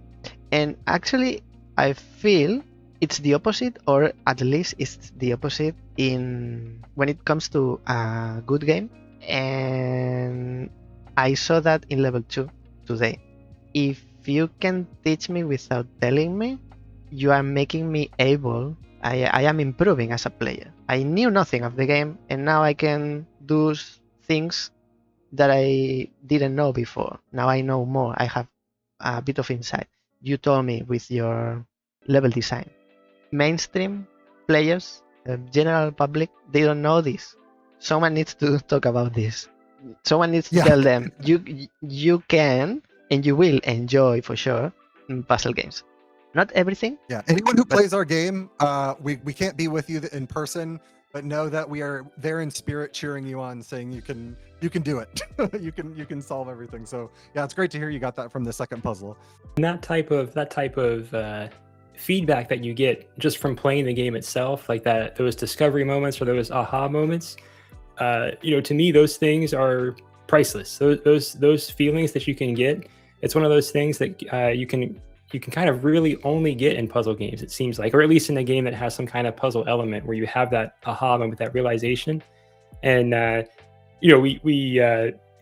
and actually I feel it's the opposite, or at least it's the opposite in when it comes to a good game. And I saw that in level 2 today. If you can teach me without telling me, you are making me able. I am improving as a player. I knew nothing of the game, and now I can do things that I didn't know before. Now I know more. I have a bit of insight. You told me with your level design. Mainstream players, general public, they don't know this. Someone needs to talk about this. Someone needs to tell them you can and you will enjoy for sure puzzle games. Not everything. Yeah, anyone who plays our game, we can't be with you in person, but know that we are there in spirit, cheering you on, saying you can do it. you can solve everything. So yeah, it's great to hear you got that from the second puzzle. And that type of feedback that you get just from playing the game itself, like those discovery moments or those aha moments, to me, those things are priceless. Those feelings that you can get, it's one of those things that you can kind of really only get in puzzle games, it seems like, or at least in a game that has some kind of puzzle element where you have that aha moment, that realization. And we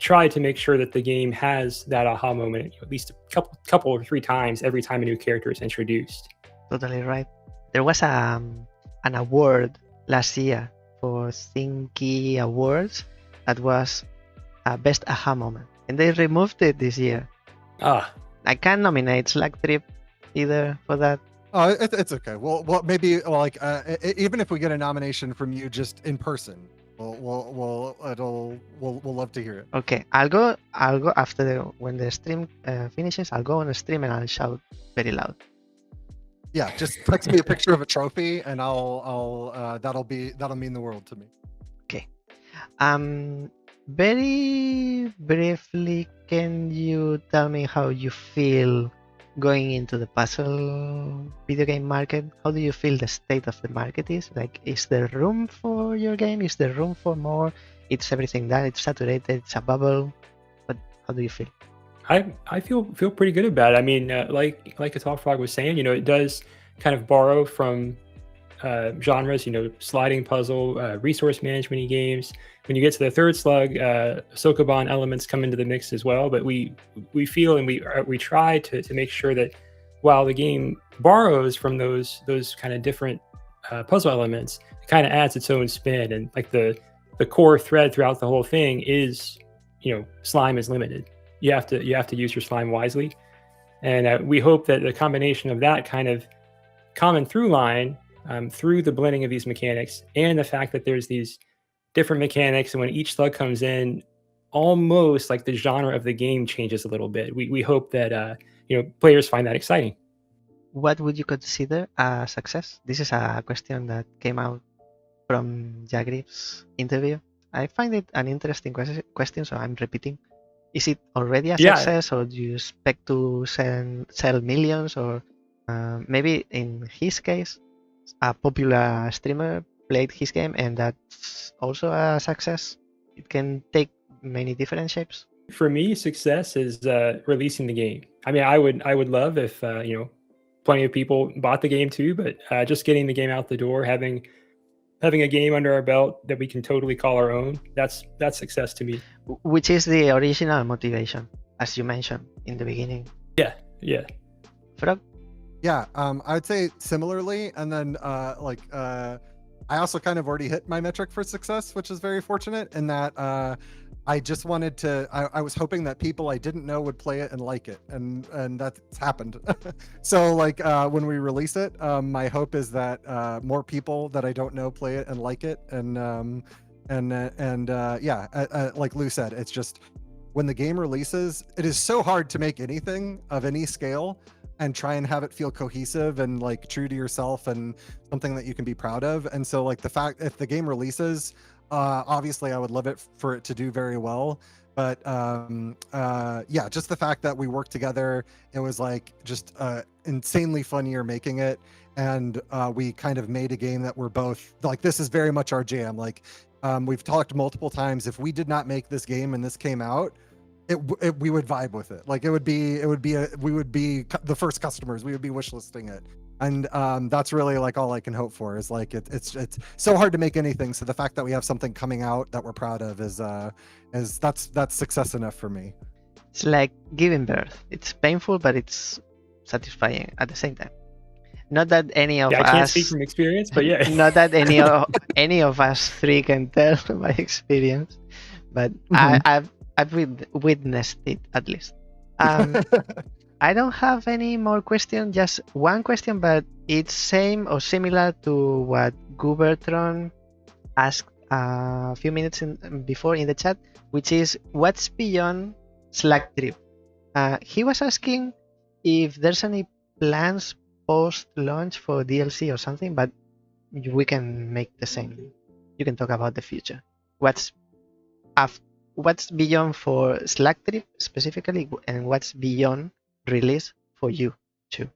try to make sure that the game has that aha moment at least a couple or 3 times every time a new character is introduced. Totally right. There was an award last year for Thinky Awards that was best aha moment, and they removed it this year. I can't nominate Slugtrip either for that. Oh, it's okay. Well, maybe like even if we get a nomination from you just in person, we'll love to hear it. Okay, I'll go after when the stream finishes. I'll go on the stream and I'll shout very loud. Yeah, just text me a picture of a trophy, and I'll that'll mean the world to me. Okay. Very briefly, can you tell me how you feel going into the puzzle video game market? How do you feel the state of the market is? Like, is there room for your game? Is there room for more? It's everything done. It's saturated. It's a bubble. But how do you feel? I feel pretty good about it. I mean, like atallfrog was saying, it does kind of borrow from genres, sliding puzzle, resource management games. When you get to the third slug, Sokoban elements come into the mix as well. But we feel and we try to make sure that while the game borrows from those kind of different puzzle elements, it kind of adds its own spin. And like the core thread throughout the whole thing is, slime is limited. You have to use your slime wisely. And we hope that the combination of that kind of common through line through the blending of these mechanics and the fact that there's these different mechanics, and when each slug comes in, almost like the genre of the game changes a little bit. We hope that players find that exciting. What would you consider a success? This is a question that came out from Jagreev's interview. I find it an interesting question, so I'm repeating. Is it already a success, or do you expect to sell millions, or maybe in his case, a popular streamer played his game and that's also a success? It can take many different shapes. For me, success is releasing the game. I mean, I would love if plenty of people bought the game too, but just getting the game out the door, having a game under our belt that we can totally call our own, that's success to me. Which is the original motivation, as you mentioned in the beginning. Yeah. Frog? Yeah, I'd say similarly, and then I also kind of already hit my metric for success, which is very fortunate in that I just wanted to, I was hoping that people I didn't know would play it and like it, and that's happened. So when we release it, my hope is that more people that I don't know play it and like it, like Lou said, it's just when the game releases, it is so hard to make anything of any scale and try and have it feel cohesive and like true to yourself and something that you can be proud of. And so the fact, if the game releases, obviously I would love it for it to do very well, but just the fact that we worked together, it was just insanely fun year making it, and we kind of made a game that we're both this is very much our jam. We've talked multiple times, if we did not make this game and this came out, we would vibe with it. We would be the first customers. We would be wishlisting it, and that's really all I can hope for. Is it's so hard to make anything. So the fact that we have something coming out that we're proud of is that's success enough for me. It's like giving birth. It's painful, but it's satisfying at the same time. Not that any of us. I can't speak from experience, but yeah. Not that any of us three can tell by experience, but I've witnessed it at least. I don't have any more questions, just one question, but it's same or similar to what Gubertron asked a few minutes before in the chat, which is what's beyond Slugtrip? He was asking if there's any plans post-launch for DLC or something, but we can make the same. you can talk about the future. What's what's beyond for Slugtrip specifically, and what's beyond release for you too?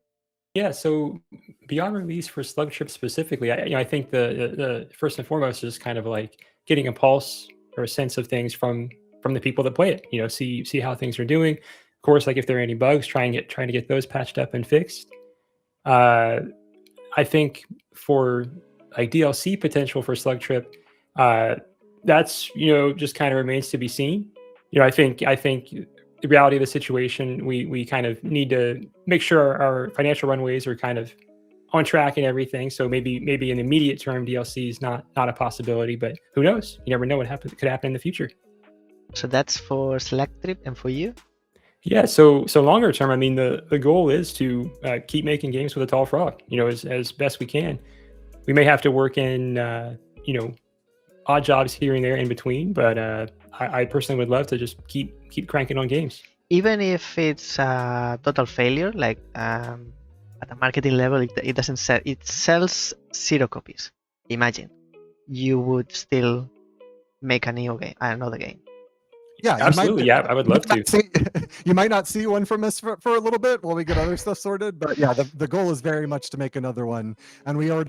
Yeah, so beyond release for Slugtrip specifically, I think the first and foremost is kind of like getting a pulse or a sense of things from the people that play it. See how things are doing. Of course, like if there are any bugs, trying to get those patched up and fixed. Uh, I think for like DLC potential for Slugtrip, that's just kind of remains to be seen. I think the reality of the situation, we kind of need to make sure our financial runways are kind of on track and everything. So maybe in the immediate term, DLC is not a possibility, but who knows? You never know what could happen in the future. So that's for Slugtrip, and for you? Yeah, so longer term, I mean, the goal is to keep making games with atallfrog, as best we can. We may have to work in, odd jobs here and there in between, but I personally would love to just keep cranking on games. Even if it's a total failure, like at a marketing level, it doesn't sell. It sells 0 copies. Imagine you would still make another game. Yeah, Absolutely. Yeah, I would love to. You might not see one from us for a little bit while we get other stuff sorted, but yeah, the goal is very much to make another one. And we have a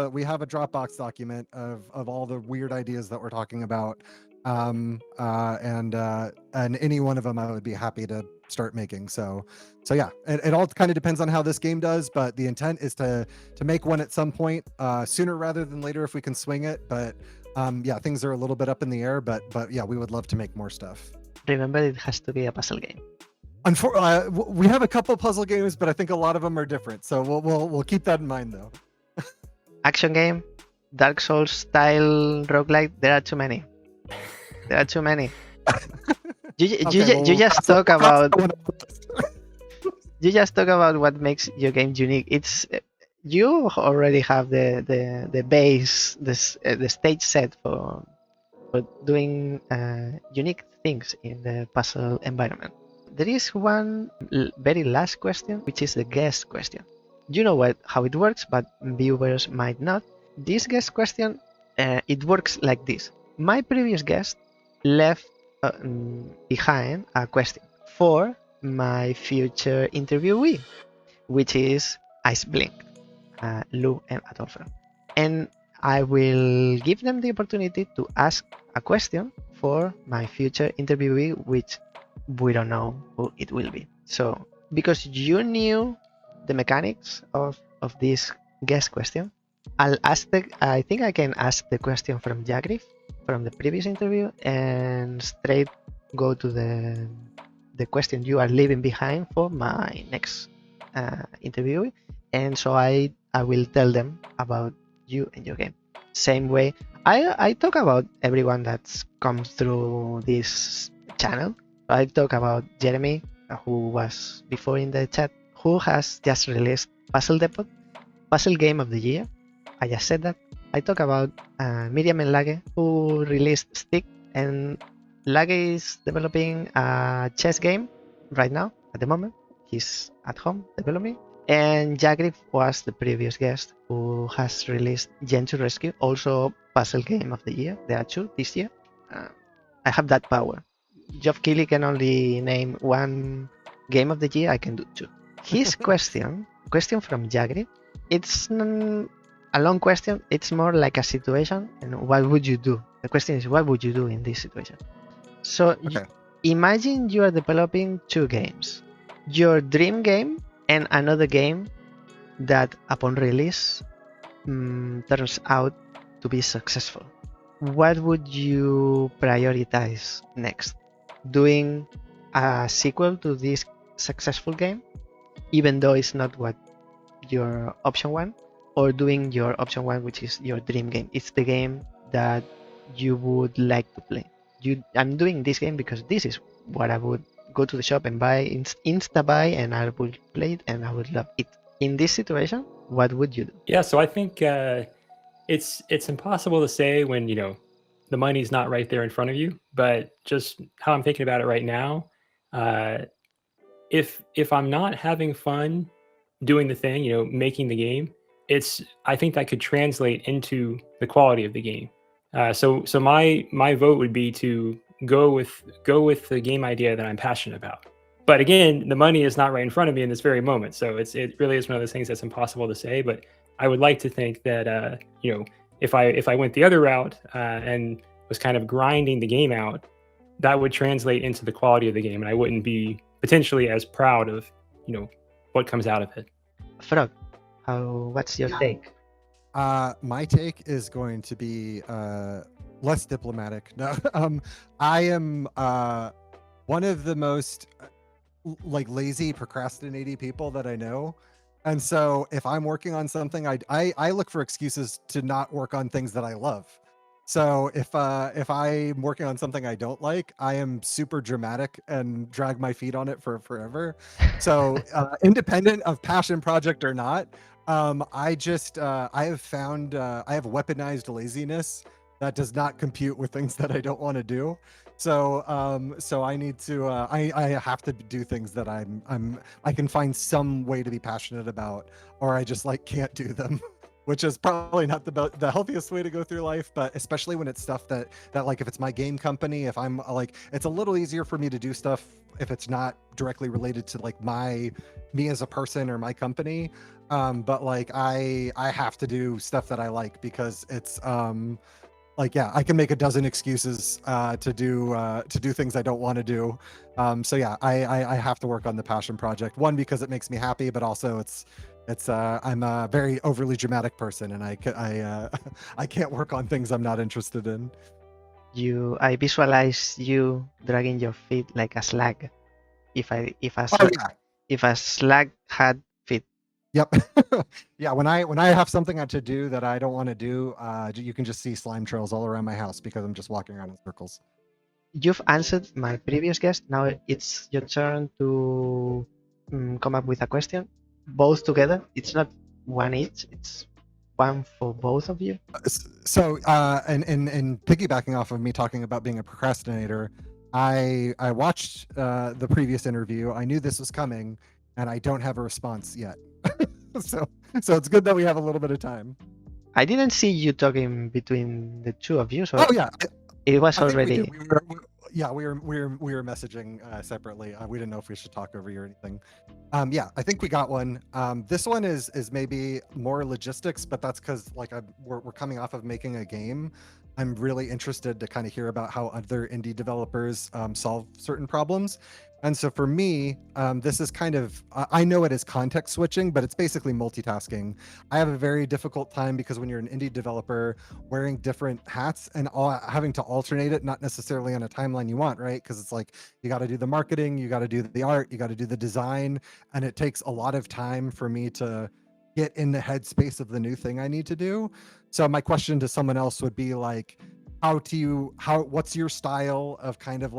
Dropbox document of all the weird ideas that we're talking about, and any one of them I would be happy to start making. So yeah, it all kind of depends on how this game does, but the intent is to make one at some point, sooner rather than later if we can swing it. But yeah, things are a little bit up in the air, but yeah, we would love to make more stuff. Remember, it has to be a puzzle game. We have a couple puzzle games, but I think a lot of them are different. So we'll keep that in mind, though. Action game, Dark Souls style roguelike. There are too many. You just talk about what makes your game unique. It's you already have the base, the stage set for doing unique things in the puzzle environment. There is one very last question, which is the guest question. You know how it works, but viewers might not. This guest question, it works like this. My previous guest left behind a question for my future interviewee, which is Iceblinked, Lou and atallfrog. And I will give them the opportunity to ask a question for my future interviewee, which we don't know who it will be. So, because you knew the mechanics of this guest question, I think I can ask the question from Jagriff from the previous interview and straight go to the question you are leaving behind for my next interview. And so I will tell them about you and your game. Same way I talk about everyone that's come through this channel. I talk about Jeremy, who was before in the chat, who has just released Puzzle Depot, Puzzle Game of the Year. I just said that. I talk about Miriam and Lage, who released Stick, and Lage is developing a chess game right now at the moment. He's at home developing. And Jagriff was the previous guest who has released Gentoo Rescue, also Puzzle Game of the Year. There are 2 this year. I have that power. Geoff Keighley can only name 1 game of the year. I can do 2. His question from Jagriff, it's a long question. It's more like a situation, and what would you do? The question is, what would you do in this situation? So Okay. imagine you are developing 2 games. Your dream game and another game that upon release turns out to be successful. What would you prioritize next? Doing a sequel to this successful game, even though it's not what your option 1, or doing your option 1, which is your dream game? It's the game that you would like to play. I'm doing this game because this is what I would go to the shop and buy, insta buy, and I would play it and I would love it. In this situation, what would you do? Yeah, so I think it's impossible to say when the money's not right there in front of you. But just how I'm thinking about it right now, if I'm not having fun doing the thing, making the game, I think that could translate into the quality of the game. So my vote would be to go with the game idea that I'm passionate about. But again, the money is not right in front of me in this very moment, so it really is one of those things that's impossible to say. But I would like to think that if I went the other route and was kind of grinding the game out, that would translate into the quality of the game, and I wouldn't be potentially as proud of what comes out of it. Frog, what's your take? My take is going to be less diplomatic. No, I am one of the most lazy, procrastinating people that I know. And so if I'm working on something, I look for excuses to not work on things that I love. So if I'm working on something I don't like, I am super dramatic and drag my feet on it for forever. So independent of passion project or not, I have found I have weaponized laziness that does not compute with things that I don't want to do. So I need to I have to do things that I can find some way to be passionate about, or I just can't do them. Which is probably not the healthiest way to go through life, but especially when it's stuff that if it's my game company, if I'm it's a little easier for me to do stuff if it's not directly related to me as a person or my company. But I have to do stuff that I like because it's I can make a dozen excuses to do things I don't want to do. So yeah, I have to work on the passion project. One, because it makes me happy, but also I'm a very overly dramatic person, and I can't work on things I'm not interested in. I visualize you dragging your feet like a slug. If a slug had feet. Yep. Yeah. When I have something to do that I don't want to do, you can just see slime trails all around my house because I'm just walking around in circles. You've answered my previous guest. Now it's your turn to come up with a question. Both together. It's not one each. It's one for both of you. So, and piggybacking off of me talking about being a procrastinator, I watched the previous interview. I knew this was coming, and I don't have a response yet. so it's good that we have a little bit of time. I didn't see you talking between the two of you. So oh yeah, it was already. We were messaging separately. We didn't know if we should talk over you or anything. Yeah, I think we got one. This one is maybe more logistics, but that's because we're coming off of making a game. I'm really interested to kind of hear about how other indie developers solve certain problems. And so for me, this is kind of, I know it is context switching, but it's basically multitasking. I have a very difficult time because when you're an indie developer, wearing different hats and having to alternate it, not necessarily on a timeline you want, right? Because it's you got to do the marketing, you got to do the art, you got to do the design. And it takes a lot of time for me to get in the headspace of the new thing I need to do. So my question to someone else would be what's your style of kind of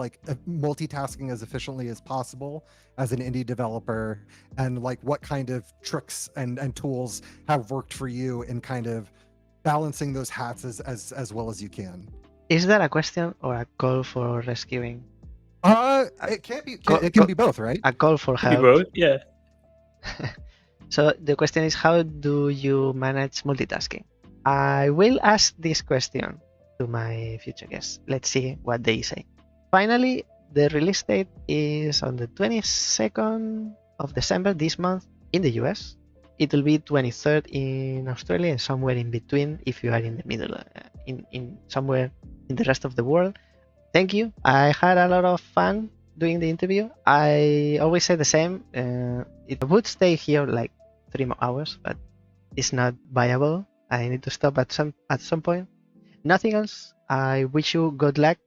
multitasking as efficiently as possible as an indie developer, and what kind of tricks and tools have worked for you in kind of balancing those hats as well as you can? Is that a question or a call for rescuing? It can't be. It can be both, right? A call for help. Both, yeah. So the question is, how do you manage multitasking? I will ask this question to my future guests. Let's see what they say. Finally, the release date is on the 22nd of December this month in the US. It will be 23rd in Australia and somewhere in between if you are in the middle, in somewhere in the rest of the world. Thank you. I had a lot of fun doing the interview. I always say the same. It would stay here 3 more hours, but it's not viable. I need to stop at some point. Nothing else. I wish you good luck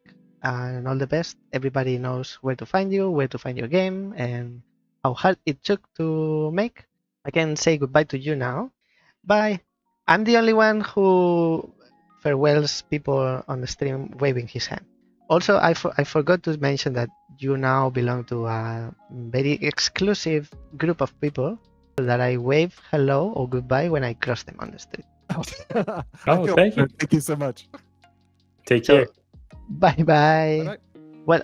and all the best. Everybody knows where to find you, where to find your game, and how hard it took to make. I can say goodbye to you now. Bye. I'm the only one who farewells people on the stream waving his hand. Also, I forgot to mention that you now belong to a very exclusive group of people that I wave hello or goodbye when I cross them on the street. Thank you. Thank you so much. Take care. Bye-bye. Bye-bye. Well,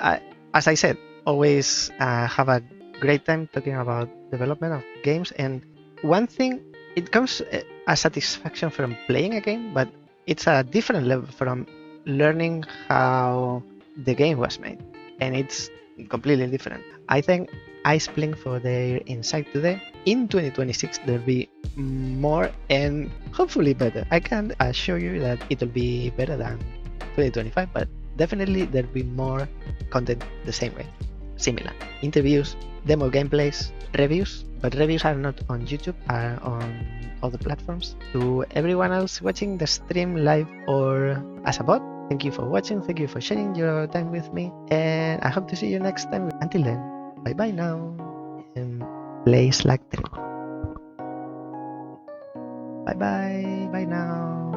as I said, always have a great time talking about development of games. And one thing, it comes a satisfaction from playing a game, but it's a different level from learning how the game was made, and it's completely different. I thank Iceblinked for their insight today. In 2026, there'll be more and hopefully better. I can't assure you that it'll be better than 2025, but definitely there'll be more content the same way, similar interviews, demo gameplays, reviews, but reviews are not on YouTube, are on other platforms. To everyone else watching the stream live or as a bot, thank you for watching, thank you for sharing your time with me, and I hope to see you next time. Until then, bye bye now, and play Slugtrip. Bye bye now.